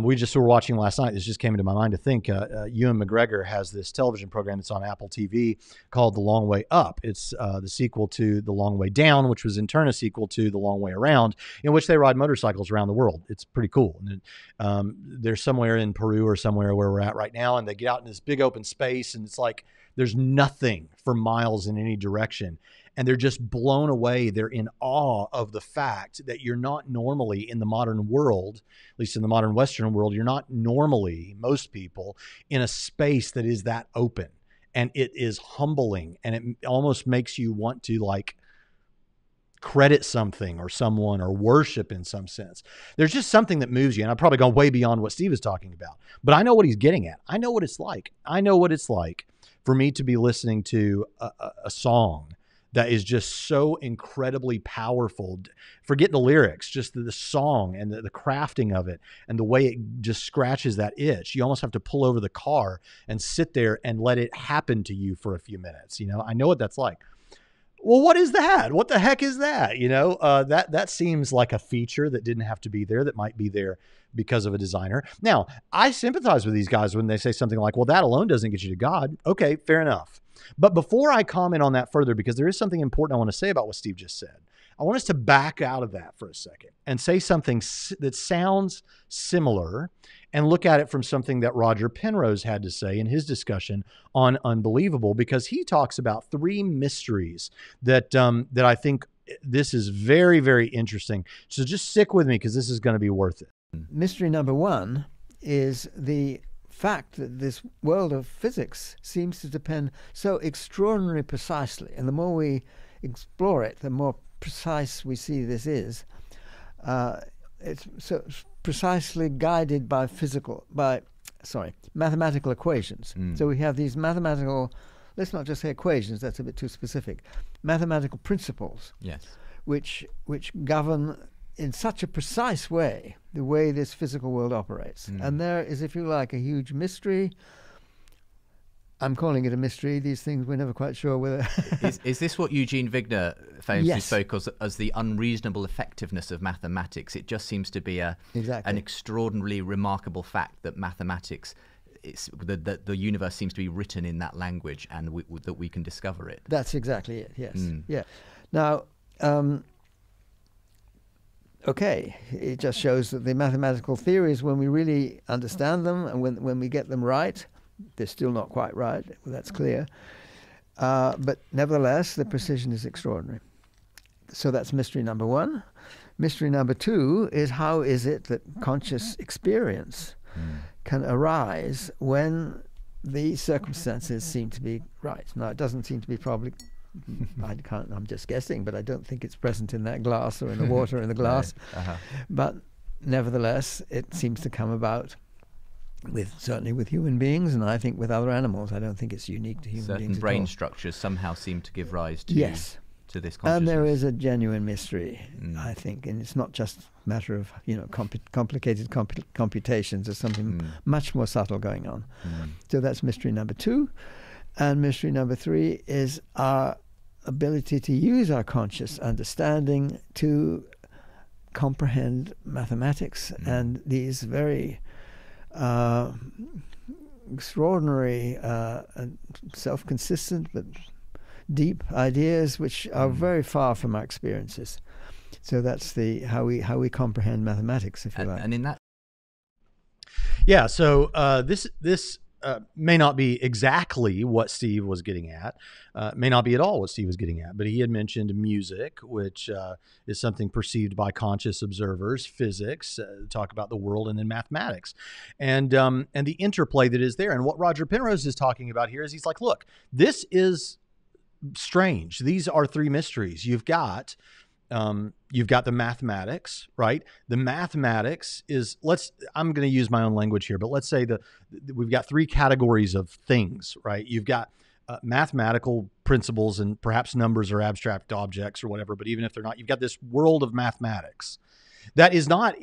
We were watching last night. This just came into my mind to think. Ewan McGregor has this television program that's on Apple TV called The Long Way Up. It's the sequel to The Long Way Down, which was in turn a sequel to The Long Way Around, in which they ride motorcycles around the world. It's pretty cool. And they're somewhere in Peru or somewhere where we're at right now, and they get out in this big open space, and it's like there's nothing for miles in any direction. And they're just blown away. They're in awe of the fact that you're not normally in the modern world, at least in the modern Western world, you're not normally, most people, in a space that is that open. And it is humbling. And it almost makes you want to credit something or someone or worship in some sense. There's just something that moves you. And I've probably gone way beyond what Steve is talking about. But I know what he's getting at. I know what it's like. I know what it's like for me to be listening to a song that is just so incredibly powerful. Forget the lyrics, just the song and the crafting of it and the way it just scratches that itch. You almost have to pull over the car and sit there and let it happen to you for a few minutes. I know what that's like. Well, what is that? What the heck is that? That seems like a feature that didn't have to be there, that might be there because of a designer. Now, I sympathize with these guys when they say something like, well, that alone doesn't get you to God. Okay, fair enough. But before I comment on that further, because there is something important I want to say about what Steve just said, I want us to back out of that for a second and say something that sounds similar and look at it from something that Roger Penrose had to say in his discussion on Unbelievable, because he talks about three mysteries that I think this is very, very interesting. So just stick with me, because this is going to be worth it. Mystery number one is the fact that this world of physics seems to depend so extraordinarily precisely, and the more we explore it, the more precise we see this is. It's so precisely guided by mathematical equations. So we have these mathematical, let's not just say equations, that's a bit too specific, mathematical principles, yes, which govern in such a precise way the way this physical world operates. And there is, if you like, a huge mystery. I'm calling it a mystery. These things, we're never quite sure whether... is this what Eugene Wigner famously Yes. spoke as the unreasonable effectiveness of mathematics? It just seems to be an extraordinarily remarkable fact that mathematics, that the universe seems to be written in that language, and that we can discover it. That's exactly it, yes. Yeah. Now, okay, it just shows that the mathematical theories, when we really understand them and when we get them right, they're still not quite right, that's clear. But nevertheless, the precision is extraordinary. So that's mystery number one. Mystery number two is, how is it that conscious experience can arise when the circumstances seem to be right? Now, it doesn't seem to be probably, I'm just guessing, but I don't think it's present in that glass or in the water in the glass. But nevertheless, it seems to come about certainly with human beings, and I think with other animals. I don't think it's unique to human beings. Certain brain structures somehow seem to give rise to to this consciousness. And there is a genuine mystery, I think, and it's not just a matter of complicated computations. There's something much more subtle going on. So that's mystery number two. And mystery number three is our ability to use our conscious understanding to comprehend mathematics and these very extraordinary, self-consistent but deep ideas, which are very far from our experiences. So that's how we comprehend mathematics, if you like. And in that, So this may not be exactly what Steve was getting at, may not be at all what Steve was getting at, but he had mentioned music, which is something perceived by conscious observers, physics, talk about the world, and then mathematics, and the interplay that is there. And what Roger Penrose is talking about here is, he's like, look, this is strange. These are three mysteries. You've got the mathematics, right? The mathematics is, I'm going to use my own language here, but let's say we've got three categories of things, right? You've got mathematical principles, and perhaps numbers or abstract objects or whatever, but even if they're not, you've got this world of mathematics that is not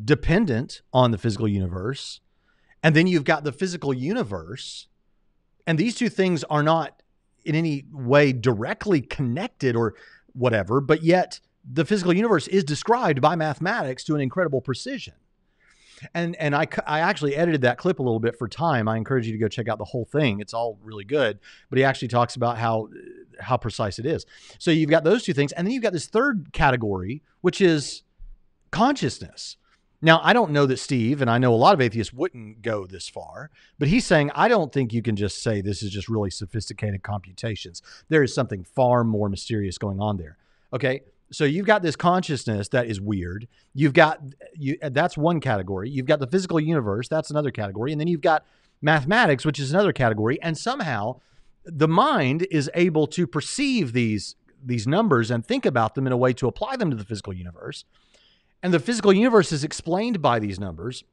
dependent on the physical universe. And then you've got the physical universe, and these two things are not in any way directly connected or whatever, but yet the physical universe is described by mathematics to an incredible precision. And I actually edited that clip a little bit for time. I encourage you to go check out the whole thing. It's all really good, but he actually talks about how precise it is. So you've got those two things, and then you've got this third category, which is consciousness. Now, I don't know that Steve, and I know a lot of atheists wouldn't go this far, but he's saying, I don't think you can just say this is just really sophisticated computations. There is something far more mysterious going on there. Okay, so you've got this consciousness that is weird. That's one category. You've got the physical universe, that's another category. And then you've got mathematics, which is another category. And somehow the mind is able to perceive these numbers and think about them in a way to apply them to the physical universe. And the physical universe is explained by these numbers,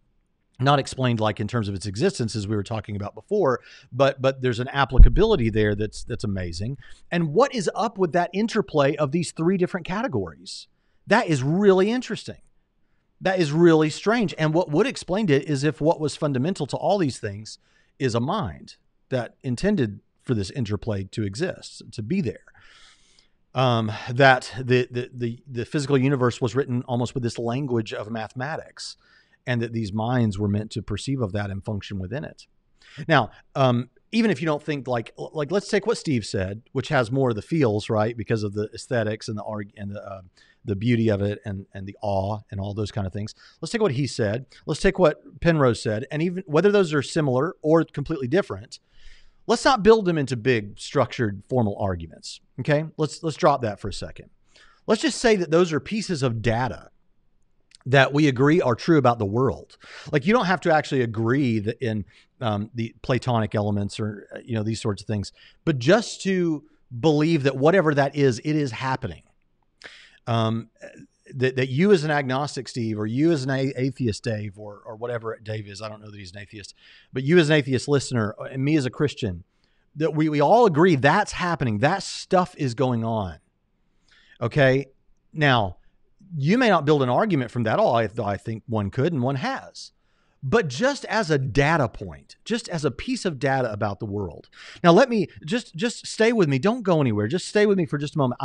not explained like in terms of its existence, as we were talking about before, but there's an applicability there that's amazing. And what is up with that interplay of these three different categories? That is really interesting. That is really strange. And what would explain it is if what was fundamental to all these things is a mind that intended for this interplay to exist, to be there. That the physical universe was written almost with this language of mathematics, and that these minds were meant to perceive of that and function within it. Now, even if you don't think like let's take what Steve said, which has more of the feels, right, because of the aesthetics and the beauty of it and the awe and all those kind of things. Let's take what he said. Let's take what Penrose said, and even whether those are similar or completely different. Let's not build them into big, structured, formal arguments, okay? Let's drop that for a second. Let's just say that those are pieces of data that we agree are true about the world. Like, you don't have to actually agree that in the Platonic elements or these sorts of things, but just to believe that whatever that is, it is happening. that you as an agnostic, Steve, or you as an atheist, Dave, or whatever Dave is, I don't know that he's an atheist, but you as an atheist listener and me as a Christian, that we all agree that's happening. That stuff is going on. Okay. Now, you may not build an argument from that all. I think one could, and one has. But just as a data point, just as a piece of data about the world. Now, let me just stay with me. Don't go anywhere. Just stay with me for just a moment.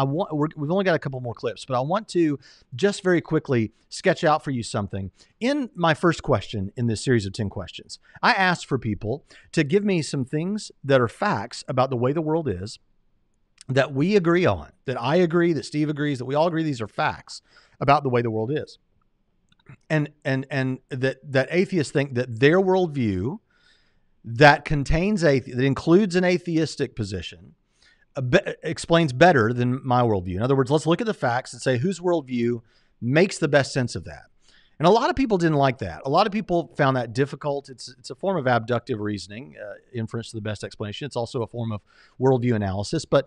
We've only got a couple more clips, but I want to just very quickly sketch out for you something. In my first question in this series of 10 questions, I asked for people to give me some things that are facts about the way the world is that we agree on, that I agree, that Steve agrees, that we all agree these are facts about the way the world is. And that atheists think that their worldview that includes an atheistic position explains better than my worldview. In other words, let's look at the facts and say whose worldview makes the best sense of that. And a lot of people didn't like that. A lot of people found that difficult. It's a form of abductive reasoning, inference to the best explanation. It's also a form of worldview analysis. But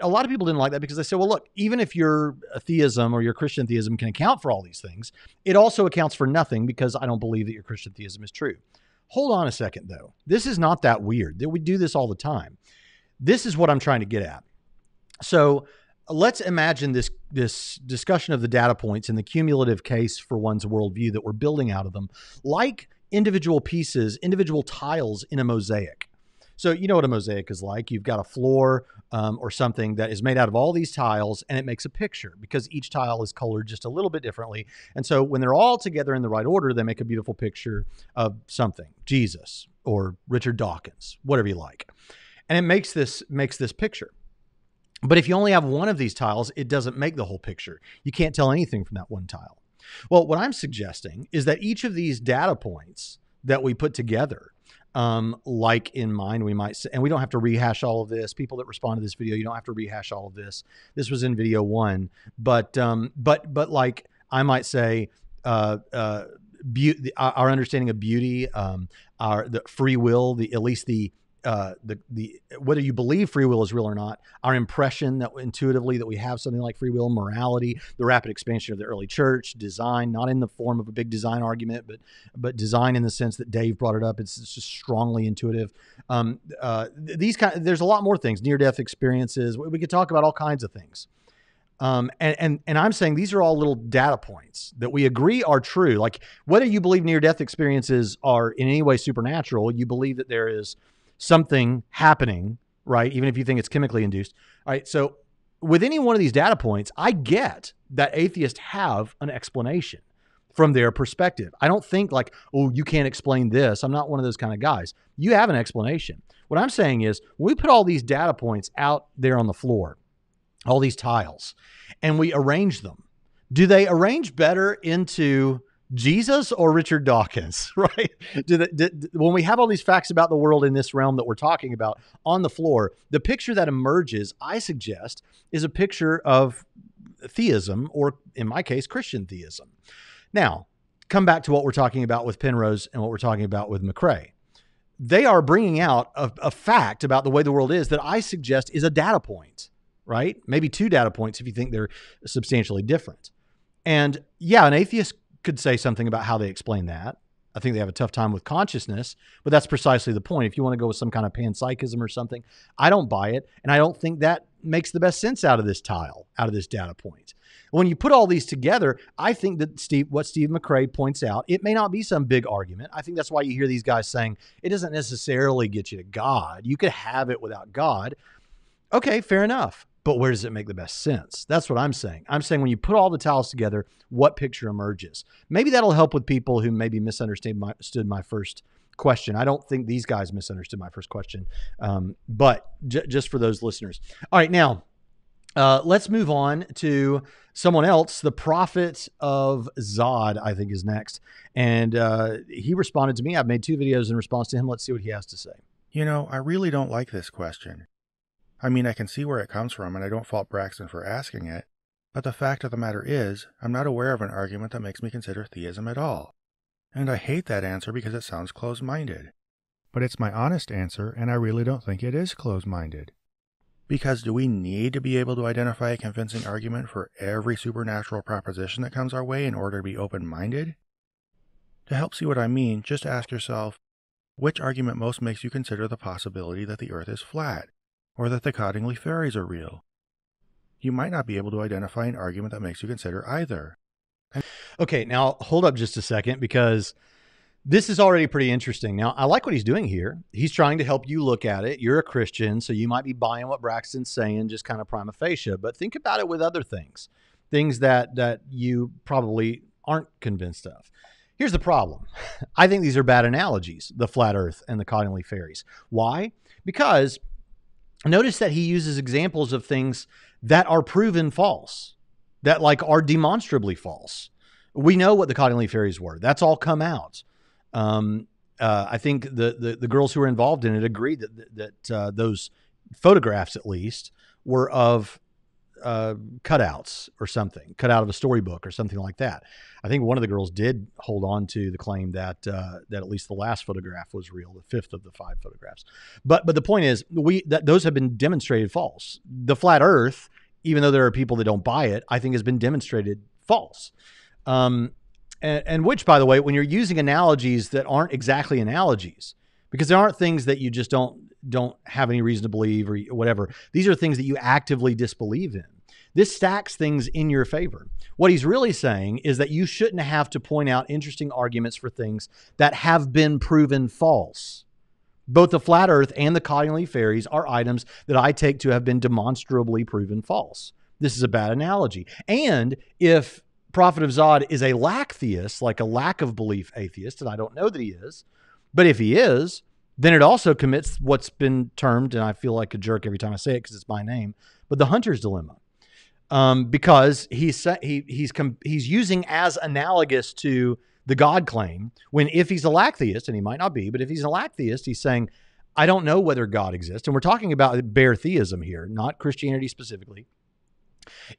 a lot of people didn't like that because they said, well, look, even if your theism or your Christian theism can account for all these things, it also accounts for nothing because I don't believe that your Christian theism is true. Hold on a second, though. This is not that weird. We do this all the time. This is what I'm trying to get at. So let's imagine this discussion of the data points and the cumulative case for one's worldview that we're building out of them, like individual pieces, individual tiles in a mosaic. So you know what a mosaic is like. You've got a floor or something that is made out of all these tiles, and it makes a picture because each tile is colored just a little bit differently. And so when they're all together in the right order, they make a beautiful picture of something, Jesus or Richard Dawkins, whatever you like. And it makes this picture. But if you only have one of these tiles, it doesn't make the whole picture. You can't tell anything from that one tile. Well, what I'm suggesting is that each of these data points that we put together, like in mind, we might say, and we don't have to rehash all of this. People that respond to this video, you don't have to rehash all of this. This was in video 1, but like I might say, our understanding of beauty, the free will, at least the whether you believe free will is real or not, our impression that intuitively that we have something like free will, morality, the rapid expansion of the early church, design, not in the form of a big design argument, but design in the sense that Dave brought it up. It's just strongly intuitive. There's a lot more things, near-death experiences. We could talk about all kinds of things. And I'm saying these are all little data points that we agree are true. Like whether you believe near-death experiences are in any way supernatural, you believe that there is something happening, right? Even if you think it's chemically induced. All right. So with any one of these data points, I get that atheists have an explanation from their perspective. I don't think like, oh, you can't explain this. I'm not one of those kind of guys. You have an explanation. What I'm saying is when we put all these data points out there on the floor, all these tiles, and we arrange them, do they arrange better into Jesus or Richard Dawkins, right? When we have all these facts about the world in this realm that we're talking about on the floor, the picture that emerges, I suggest, is a picture of theism, or in my case, Christian theism. Now, come back to what we're talking about with Penrose and what we're talking about with McRae. They are bringing out a fact about the way the world is that I suggest is a data point, right? Maybe 2 data points if you think they're substantially different. And yeah, an atheist could say something about how they explain that. I think they have a tough time with consciousness, but that's precisely the point. If you want to go with some kind of panpsychism or something, I don't buy it. And I don't think that makes the best sense out of this tile, out of this data point. When you put all these together, I think that what Steve McRae points out, it may not be some big argument. I think that's why you hear these guys saying it doesn't necessarily get you to God. You could have it without God. Okay, fair enough. But where does it make the best sense? That's what I'm saying. I'm saying when you put all the tiles together, what picture emerges? Maybe that'll help with people who maybe misunderstood my first question. I don't think these guys misunderstood my first question, but just for those listeners. All right, now let's move on to someone else. The Prophet of Zod, I think, is next. And he responded to me. I've made 2 videos in response to him. Let's see what he has to say. You know, I really don't like this question. I mean, I can see where it comes from, and I don't fault Braxton for asking it, but the fact of the matter is, I'm not aware of an argument that makes me consider theism at all. And I hate that answer because it sounds closed-minded. But it's my honest answer, and I really don't think it is closed-minded. Because do we need to be able to identify a convincing argument for every supernatural proposition that comes our way in order to be open-minded? To help see what I mean, just ask yourself, which argument most makes you consider the possibility that the Earth is flat, or that the Cottingley fairies are real? You might not be able to identify an argument that makes you consider either. Okay, now hold up just a second, because this is already pretty interesting. Now, I like what he's doing here. He's trying to help you look at it. You're a Christian, so you might be buying what Braxton's saying just kind of prima facie, but think about it with other things that you probably aren't convinced of. Here's the problem. I think these are bad analogies, the flat earth and the Cottingley fairies. Why? Because notice that he uses examples of things that are proven false, that like are demonstrably false. We know what the Cottingley fairies were. That's all come out. I think the girls who were involved in it agreed that those photographs, at least, were of cutouts or something, cut out of a storybook or something like that. I think one of the girls did hold on to the claim that at least the last photograph was real, the fifth of the 5 photographs. But the point is, that those have been demonstrated false. The flat Earth, even though there are people that don't buy it, I think has been demonstrated false. And which, by the way, when you're using analogies that aren't exactly analogies, because there aren't things that you just don't have any reason to believe or whatever. These are things that you actively disbelieve in. This stacks things in your favor. What he's really saying is that you shouldn't have to point out interesting arguments for things that have been proven false. Both the flat earth and the Cottingley fairies are items that I take to have been demonstrably proven false. This is a bad analogy. And if Prophet of Zod is a lack theist, like a lack of belief atheist, and I don't know that he is, but if he is, then it also commits what's been termed, and I feel like a jerk every time I say it because it's my name, but the hunter's dilemma. Because he's using as analogous to the God claim, when if he's a lack theist, and he might not be, but if he's a lack theist, he's saying, I don't know whether God exists. And we're talking about bare theism here, not Christianity specifically.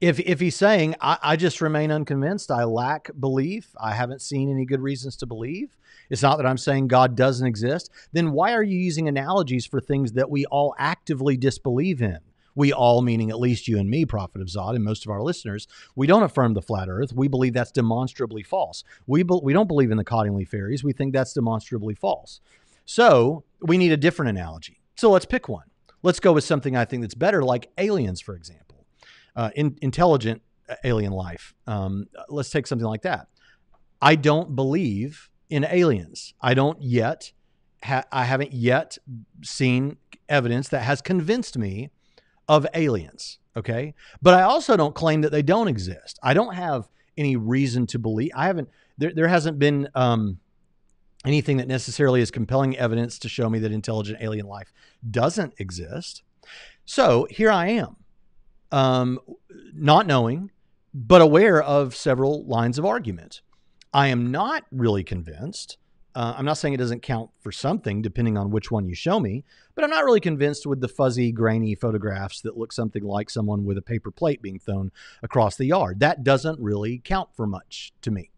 If he's saying, I just remain unconvinced, I lack belief, I haven't seen any good reasons to believe, it's not that I'm saying God doesn't exist, then why are you using analogies for things that we all actively disbelieve in? We all, meaning at least you and me, Prophet of Zod, and most of our listeners, we don't affirm the flat earth. We believe that's demonstrably false. We don't believe in the Cottingley fairies. We think that's demonstrably false. So we need a different analogy. So let's pick one. Let's go with something I think that's better, like aliens, for example. Intelligent alien life. Let's take something like that. I don't believe in aliens. I haven't yet seen evidence that has convinced me of aliens. Okay. But I also don't claim that they don't exist. I don't have any reason to believe. There hasn't been anything that necessarily is compelling evidence to show me that intelligent alien life doesn't exist. So here I am. Not knowing, but aware of several lines of argument. I am not really convinced. I'm not saying it doesn't count for something, depending on which one you show me, but I'm not really convinced with the fuzzy, grainy photographs that look something like someone with a paper plate being thrown across the yard. That doesn't really count for much to me.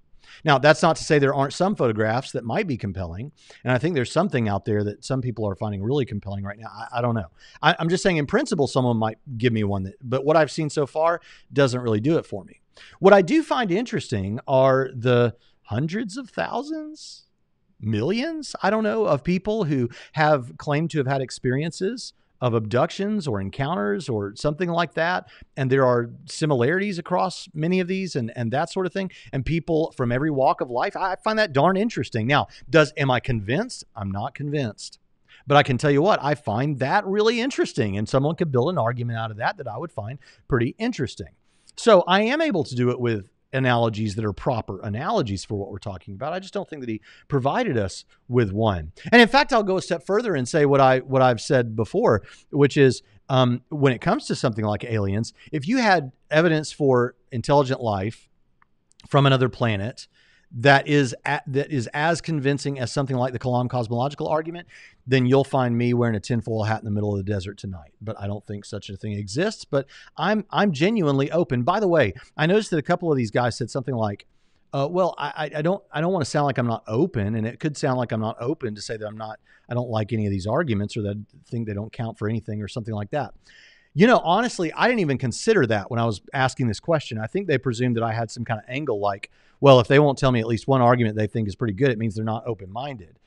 Now, that's not to say there aren't some photographs that might be compelling. And I think there's something out there that some people are finding really compelling right now. I don't know. I'm just saying in principle, someone might give me one, but what I've seen so far doesn't really do it for me. What I do find interesting are the hundreds of thousands, millions, I don't know, of people who have claimed to have had experiences of abductions or encounters or something like that. And there are similarities across many of these and that sort of thing. And people from every walk of life, I find that darn interesting. Now, am I convinced? I'm not convinced. But I can tell you what, I find that really interesting. And someone could build an argument out of that I would find pretty interesting. So I am able to do it with analogies that are proper analogies for what we're talking about. I just don't think that he provided us with one. And in fact, I'll go a step further and say what I've said before, which is when it comes to something like aliens, if you had evidence for intelligent life from another planet that is as convincing as something like the Kalam cosmological argument, then you'll find me wearing a tinfoil hat in the middle of the desert tonight. But I don't think such a thing exists. But I'm genuinely open. By the way, I noticed that a couple of these guys said something like, well, I don't want to sound like I'm not open, and it could sound like I'm not open to say that I don't like any of these arguments or that I think they don't count for anything or something like that. You know, honestly, I didn't even consider that when I was asking this question. I think they presumed that I had some kind of angle like, well, if they won't tell me at least one argument they think is pretty good, it means they're not open-minded.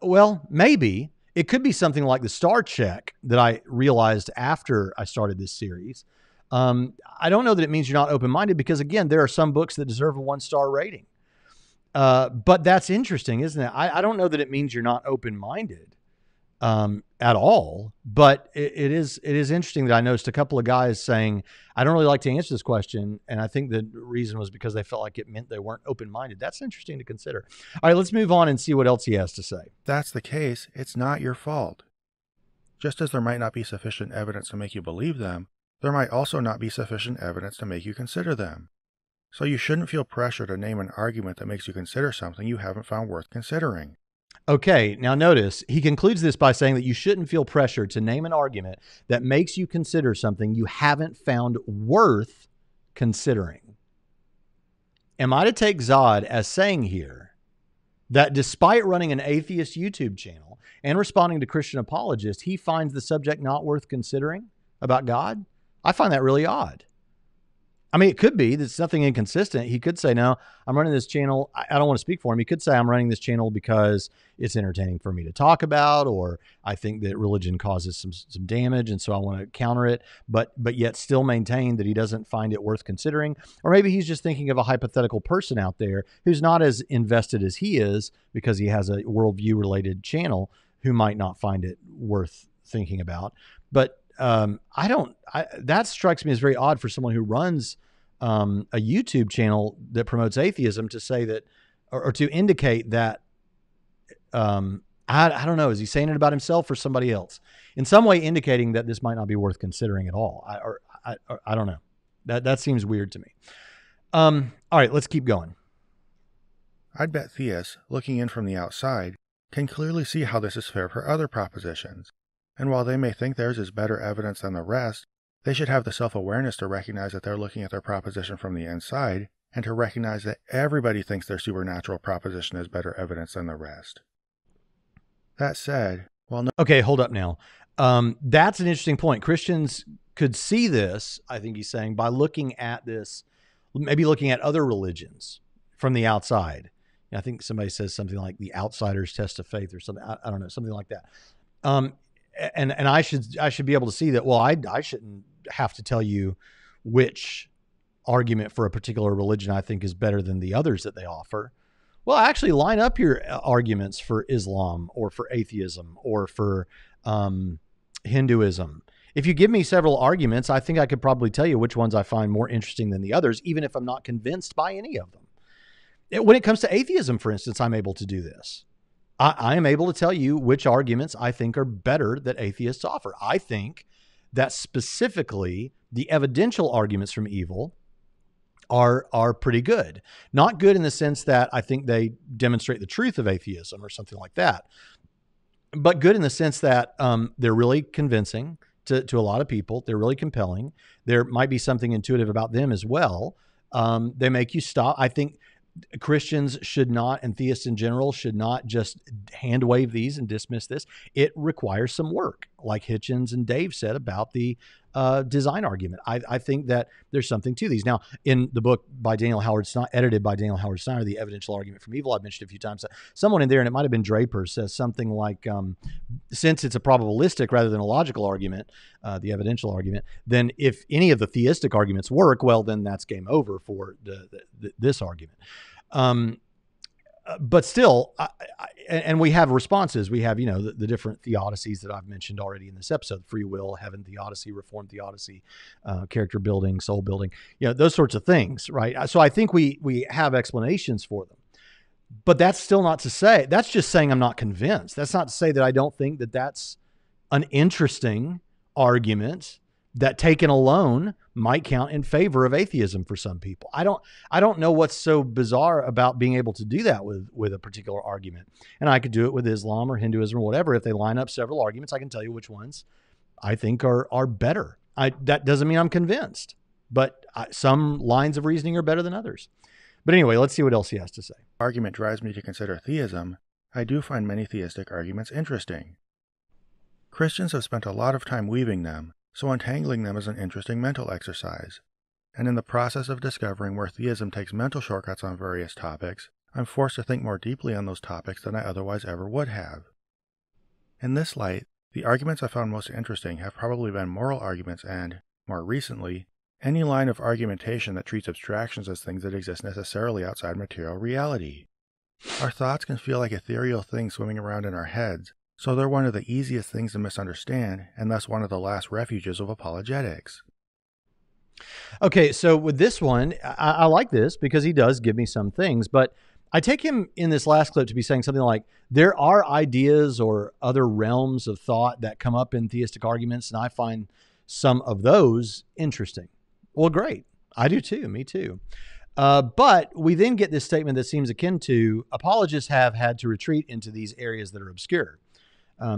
Well, maybe. It could be something like the star check that I realized after I started this series. I don't know that it means you're not open-minded because, again, there are some books that deserve a 1-star rating. But that's interesting, isn't it? I don't know that it means you're not open-minded at all, but it is interesting that I noticed a couple of guys saying, I don't really like to answer this question, and I think the reason was because they felt like it meant they weren't open-minded. That's interesting to consider. All right, let's move on and see what else he has to say. If that's the case, it's not your fault. Just as there might not be sufficient evidence to make you believe them, there might also not be sufficient evidence to make you consider them. So you shouldn't feel pressure to name an argument that makes you consider something you haven't found worth considering. Okay, now notice, he concludes this by saying that you shouldn't feel pressure to name an argument that makes you consider something you haven't found worth considering. Am I to take Zod as saying here that despite running an atheist YouTube channel and responding to Christian apologists, he finds the subject not worth considering about God? I find that really odd. I mean, it could be. There's nothing inconsistent. He could say, no, I'm running this channel. I don't want to speak for him. He could say, I'm running this channel because it's entertaining for me to talk about, or I think that religion causes some damage, and so I want to counter it, but yet still maintain that he doesn't find it worth considering. Or maybe he's just thinking of a hypothetical person out there who's not as invested as he is because he has a worldview-related channel who might not find it worth thinking about. But that strikes me as very odd for someone who runs a YouTube channel that promotes atheism to say that, or to indicate that, I don't know, is he saying it about himself or somebody else? In some way indicating that this might not be worth considering at all. I don't know. That seems weird to me. All right, let's keep going. I'd bet theists, looking in from the outside, can clearly see how this is fair for other propositions. And while they may think theirs is better evidence than the rest, they should have the self-awareness to recognize that they're looking at their proposition from the inside, and to recognize that everybody thinks their supernatural proposition is better evidence than the rest. That said, well, no. Okay, hold up now. That's an interesting point. Christians could see this, I think he's saying, by looking at this, maybe looking at other religions from the outside. I think somebody says something like the outsider's test of faith or something. I don't know, something like that. And I should be able to see that, well, I shouldn't have to tell you which argument for a particular religion I think is better than the others that they offer. Well, actually line up your arguments for Islam or for atheism or for Hinduism. If you give me several arguments, I think I could probably tell you which ones I find more interesting than the others, even if I'm not convinced by any of them. When it comes to atheism, for instance, I'm able to do this. I am able to tell you which arguments I think are better that atheists offer. I think that specifically the evidential arguments from evil are pretty good. Not good in the sense that I think they demonstrate the truth of atheism or something like that, but good in the sense that they're really convincing to a lot of people. They're really compelling. There might be something intuitive about them as well. They make you stop. I think Christians should not, and theists in general, should not just hand wave these and dismiss this. It requires some work, like Hitchens and Dave said about the design argument. I think that there's something to these. Now, in the book by Daniel Howard Steiner, edited by Daniel Howard Steiner, The Evidential Argument from Evil, I've mentioned a few times, someone in there, and it might have been Draper, says something like, since it's a probabilistic rather than a logical argument, the evidential argument, then if any of the theistic arguments work, well, then that's game over for this argument. But still, and we have responses. We have, the different theodicies that I've mentioned already in this episode: free will, heaven theodicy, reformed theodicy, character building, soul building, those sorts of things, right? So I think we have explanations for them. But that's still not to say, that's just saying I'm not convinced. That's not to say that I don't think that that's an interesting argument that taken alone might count in favor of atheism for some people. I don't know what's so bizarre about being able to do that with a particular argument. And I could do it with Islam or Hinduism or whatever. If they line up several arguments, I can tell you which ones I think are better. That doesn't mean I'm convinced, but some lines of reasoning are better than others. But anyway, let's see what else he has to say. Argument drives me to consider theism. I do find many theistic arguments interesting. Christians have spent a lot of time weaving them, so untangling them is an interesting mental exercise. And in the process of discovering where theism takes mental shortcuts on various topics, I'm forced to think more deeply on those topics than I otherwise ever would have. In this light, the arguments I found most interesting have probably been moral arguments and, more recently, any line of argumentation that treats abstractions as things that exist necessarily outside material reality. Our thoughts can feel like ethereal things swimming around in our heads, so they're one of the easiest things to misunderstand, and thus one of the last refuges of apologetics. Okay, so with this one, I like this because he does give me some things, but I take him in this last clip to be saying something like, there are ideas or other realms of thought that come up in theistic arguments, and I find some of those interesting. Well, great. I do too. Me too. But we then get this statement that seems akin to apologists have had to retreat into these areas that are obscure.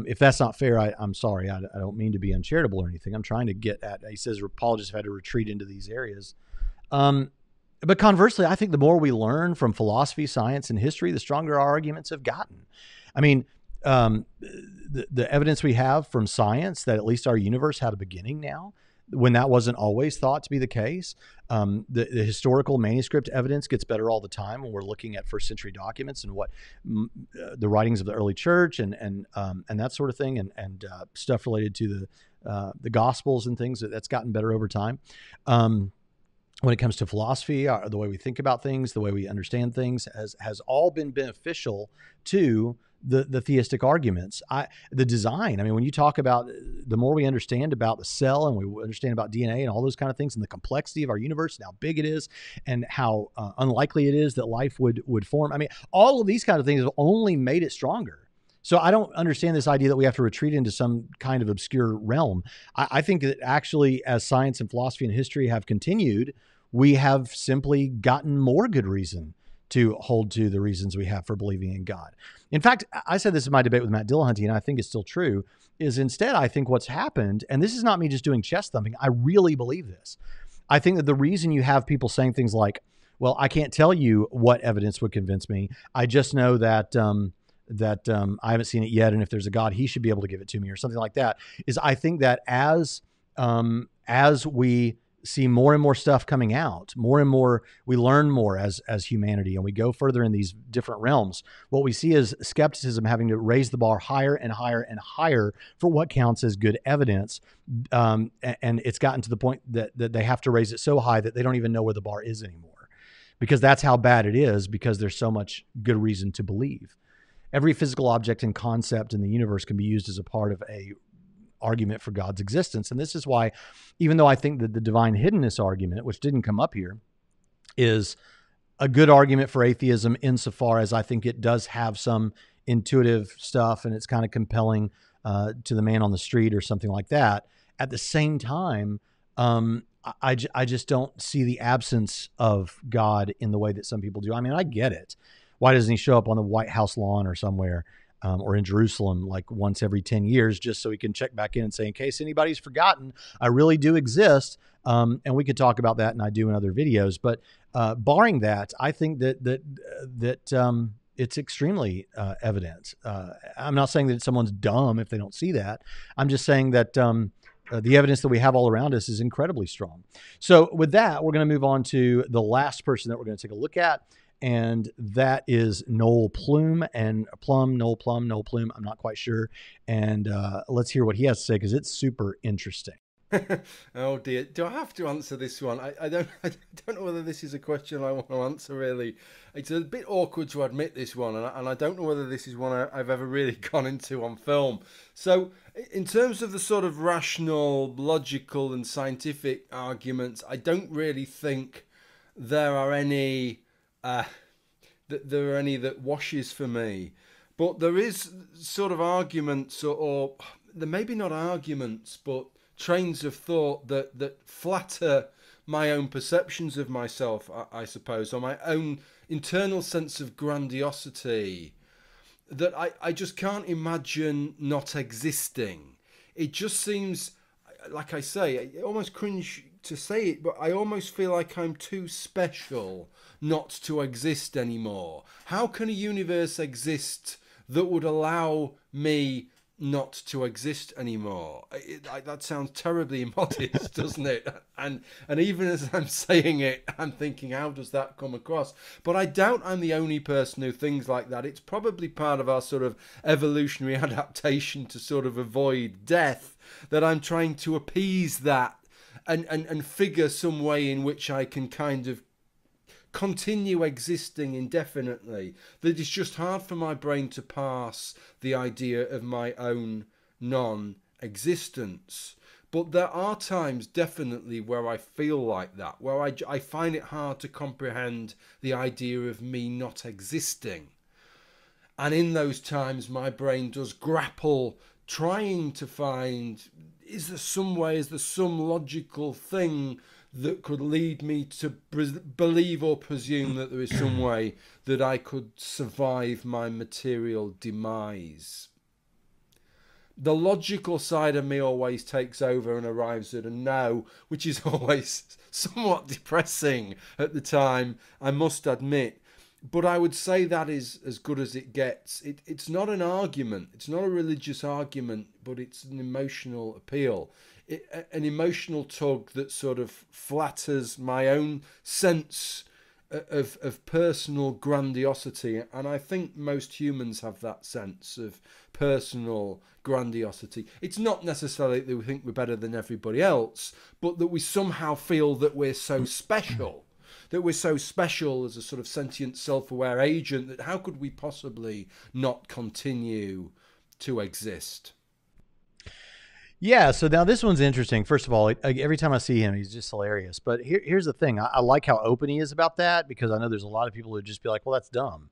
If that's not fair, I'm sorry. I don't mean to be uncharitable or anything. I'm trying to get at, he says apologists have had to retreat into these areas. But conversely, I think the more we learn from philosophy, science, and history, the stronger our arguments have gotten. I mean, the evidence we have from science that at least our universe had a beginning now, when that wasn't always thought to be the case. The historical manuscript evidence gets better all the time when we're looking at first century documents and what the writings of the early church and that sort of thing, and stuff related to the Gospels and things. That's gotten better over time. When it comes to philosophy, the way we think about things, the way we understand things has all been beneficial to the theistic arguments. The design, I mean, when you talk about, the more we understand about the cell and we understand about DNA and all those kind of things and the complexity of our universe and how big it is and how unlikely it is that life would form. I mean, all of these kind of things have only made it stronger. So I don't understand this idea that we have to retreat into some kind of obscure realm. I think that actually, as science and philosophy and history have continued, we have simply gotten more good reason to hold to the reasons we have for believing in God. In fact, I said this in my debate with Matt Dillahunty, and I think it's still true, is instead I think what's happened, and this is not me just doing chest thumping, I really believe this. I think that the reason you have people saying things like, well, I can't tell you what evidence would convince me. I just know that I haven't seen it yet, and if there's a God, he should be able to give it to me, or something like that, is I think that as we see more and more stuff coming out, more and more, we learn more as humanity, and we go further in these different realms. What we see is skepticism having to raise the bar higher and higher and higher for what counts as good evidence. And it's gotten to the point that they have to raise it so high that they don't even know where the bar is anymore, because that's how bad it is, because there's so much good reason to believe. Every physical object and concept in the universe can be used as a part of a argument for God's existence. And this is why, even though I think that the divine hiddenness argument, which didn't come up here, is a good argument for atheism insofar as I think it does have some intuitive stuff and it's kind of compelling to the man on the street or something like that. At the same time, I just don't see the absence of God in the way that some people do. I mean, I get it. Why doesn't he show up on the White House lawn or somewhere? Or in Jerusalem, like once every 10 years, just so he can check back in and say, in case anybody's forgotten, I really do exist. And we could talk about that, and I do in other videos. But barring that, I think that it's extremely evident. I'm not saying that someone's dumb if they don't see that. I'm just saying that the evidence that we have all around us is incredibly strong. So with that, we're going to move on to the last person that we're going to take a look at. And that is Noel Plume and Noel Plume. I'm not quite sure. And let's hear what he has to say, because it's super interesting. Oh dear, do I have to answer this one? I don't know whether this is a question I want to answer, really. It's a bit awkward to admit this one, and I don't know whether this is one I've ever really gone into on film. So in terms of the sort of rational, logical and scientific arguments, I don't really think there are any that washes for me. But there is sort of arguments, or there maybe not arguments, but trains of thought that flatter my own perceptions of myself, I suppose, or my own internal sense of grandiosity, that I just can't imagine not existing. It just seems, like I say, I almost cringe to say it, but I almost feel like I'm too special not to exist anymore. How can a universe exist that would allow me not to exist anymore. That sounds terribly immodest, doesn't it? And even as I'm saying it, I'm thinking, how does that come across? But I doubt I'm the only person who thinks like that. It's probably part of our sort of evolutionary adaptation to sort of avoid death, that I'm trying to appease that and figure some way in which I can kind of continue existing indefinitely. That it's just hard for my brain to pass the idea of my own non-existence. But there are times definitely where I feel like that, where I find it hard to comprehend the idea of me not existing. And in those times my brain does grapple, trying to find, is there some way, is there some logical thing that could lead me to believe or presume that there is some way that I could survive my material demise. The logical side of me always takes over and arrives at a no, which is always somewhat depressing at the time, I must admit. But I would say that is as good as it gets. It's not an argument. It's not a religious argument, but it's an emotional appeal. An emotional tug that sort of flatters my own sense of personal grandiosity. And I think most humans have that sense of personal grandiosity. It's not necessarily that we think we're better than everybody else, but that we somehow feel that we're so special. That we're so special as a sort of sentient, self-aware agent, that how could we possibly not continue to exist? Yeah, so now this one's interesting. First of all, every time I see him, he's just hilarious. But here's the thing. I like how open he is about that, because I know there's a lot of people who would just be like, well, that's dumb.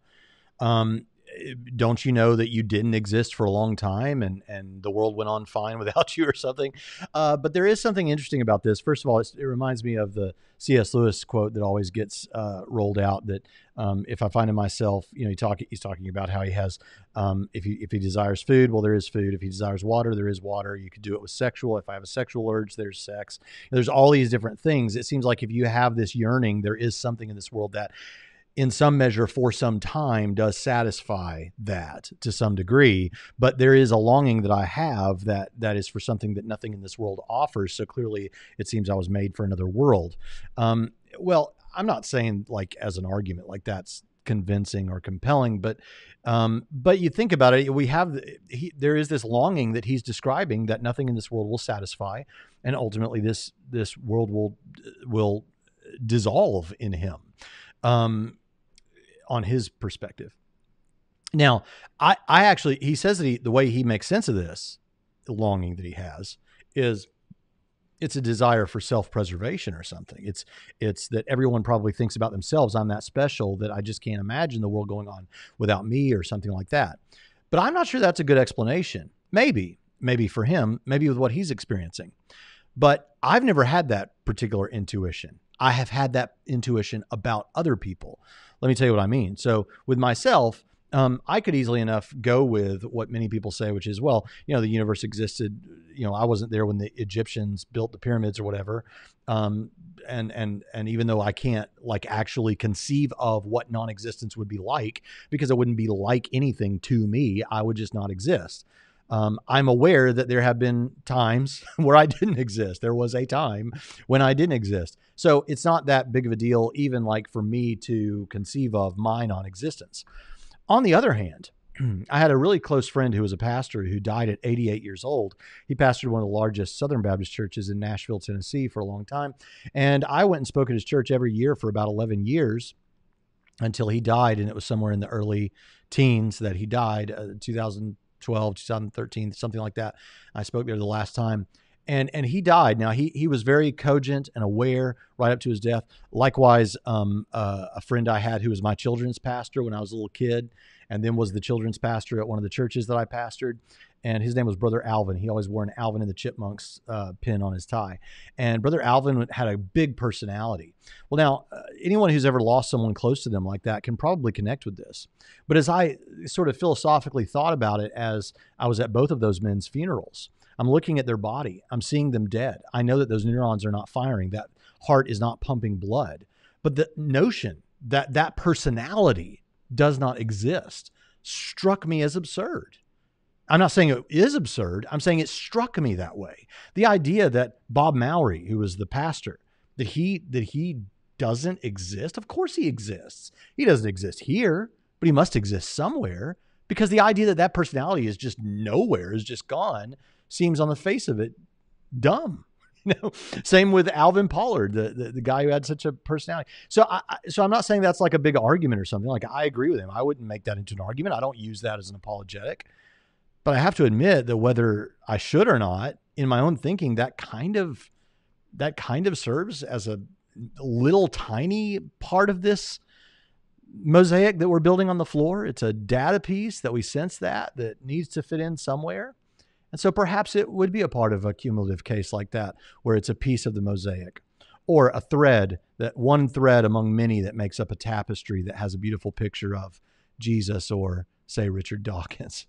Don't you know that you didn't exist for a long time and the world went on fine without you or something? But there is something interesting about this. First of all, it reminds me of the C.S. Lewis quote that always gets rolled out, that if I find in myself, he's talking about how he has, if he desires food, well, there is food. If he desires water, there is water. You could do it with sexual. If I have a sexual urge, there's sex. There's all these different things. It seems like if you have this yearning, there is something in this world that in some measure for some time does satisfy that to some degree, but there is a longing that I have that is for something that nothing in this world offers. So clearly it seems I was made for another world. Well, I'm not saying like as an argument, like that's convincing or compelling, but you think about it, there is this longing that he's describing that nothing in this world will satisfy. And ultimately this world will dissolve in him. On his perspective. Now, I actually, he says that the way he makes sense of this, the longing that he has, is it's a desire for self-preservation or something. It's that everyone probably thinks about themselves. I'm that special that I just can't imagine the world going on without me or something like that. But I'm not sure that's a good explanation. Maybe for him, maybe with what he's experiencing. But I've never had that particular intuition. I have had that intuition about other people. Let me tell you what I mean. So with myself, I could easily enough go with what many people say, which is, well, the universe existed. I wasn't there when the Egyptians built the pyramids or whatever. And even though I can't like actually conceive of what non-existence would be like, because it wouldn't be like anything to me, I would just not exist. I'm aware that there have been times where I didn't exist. There was a time when I didn't exist. So it's not that big of a deal, even like for me to conceive of my non-existence. On the other hand, I had a really close friend who was a pastor who died at 88 years old. He pastored one of the largest Southern Baptist churches in Nashville, Tennessee for a long time. And I went and spoke at his church every year for about 11 years until he died. And it was somewhere in the early teens that he died, 2012, 2013, something like that. I spoke there the last time. And he died. Now, he was very cogent and aware right up to his death. Likewise, a friend I had who was my children's pastor when I was a little kid, and then was the children's pastor at one of the churches that I pastored. And his name was Brother Alvin. He always wore an Alvin and the Chipmunks pin on his tie. And Brother Alvin had a big personality. Well, now, anyone who's ever lost someone close to them like that can probably connect with this. But as I sort of philosophically thought about it as I was at both of those men's funerals, I'm looking at their body. I'm seeing them dead. I know that those neurons are not firing. That heart is not pumping blood. But the notion that that personality does not exist struck me as absurd. I'm not saying it is absurd. I'm saying it struck me that way. The idea that Bob Mowry, who was the pastor, that he doesn't exist. Of course he exists. He doesn't exist here, but he must exist somewhere, because the idea that that personality is just nowhere, is just gone, seems on the face of it dumb. You know, same with Alvin Pollard, the guy who had such a personality. So I'm not saying that's like a big argument or something. Like, I agree with him. I wouldn't make that into an argument. I don't use that as an apologetic. But I have to admit that whether I should or not, in my own thinking, that kind of serves as a little tiny part of this mosaic that we're building on the floor. It's a data piece that we sense that needs to fit in somewhere. And so perhaps it would be a part of a cumulative case like that, where it's a piece of the mosaic, or a thread, that one thread among many that makes up a tapestry that has a beautiful picture of Jesus or, say, Richard Dawkins.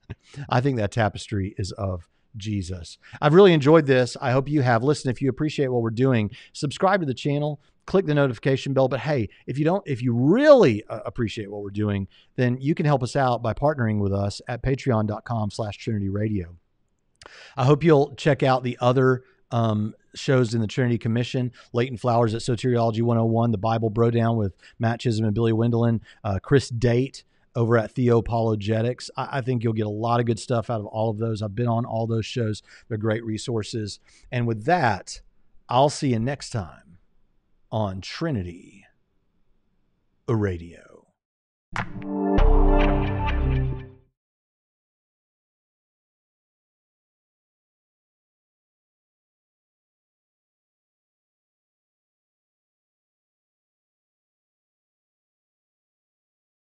I think that tapestry is of Jesus. I've really enjoyed this. I hope you have. Listen, if you appreciate what we're doing, subscribe to the channel, click the notification bell. But hey, if you really appreciate what we're doing, then you can help us out by partnering with us at patreon.com/TrinityRadio. I hope you'll check out the other shows in the Trinity Commission: Leighton Flowers at Soteriology 101, The Bible Brodown with Matt Chisholm and Billy Wendelin, Chris Date over at Apologetics. I think you'll get a lot of good stuff out of all of those. I've been on all those shows. They're great resources. And with that, I'll see you next time on Trinity Radio.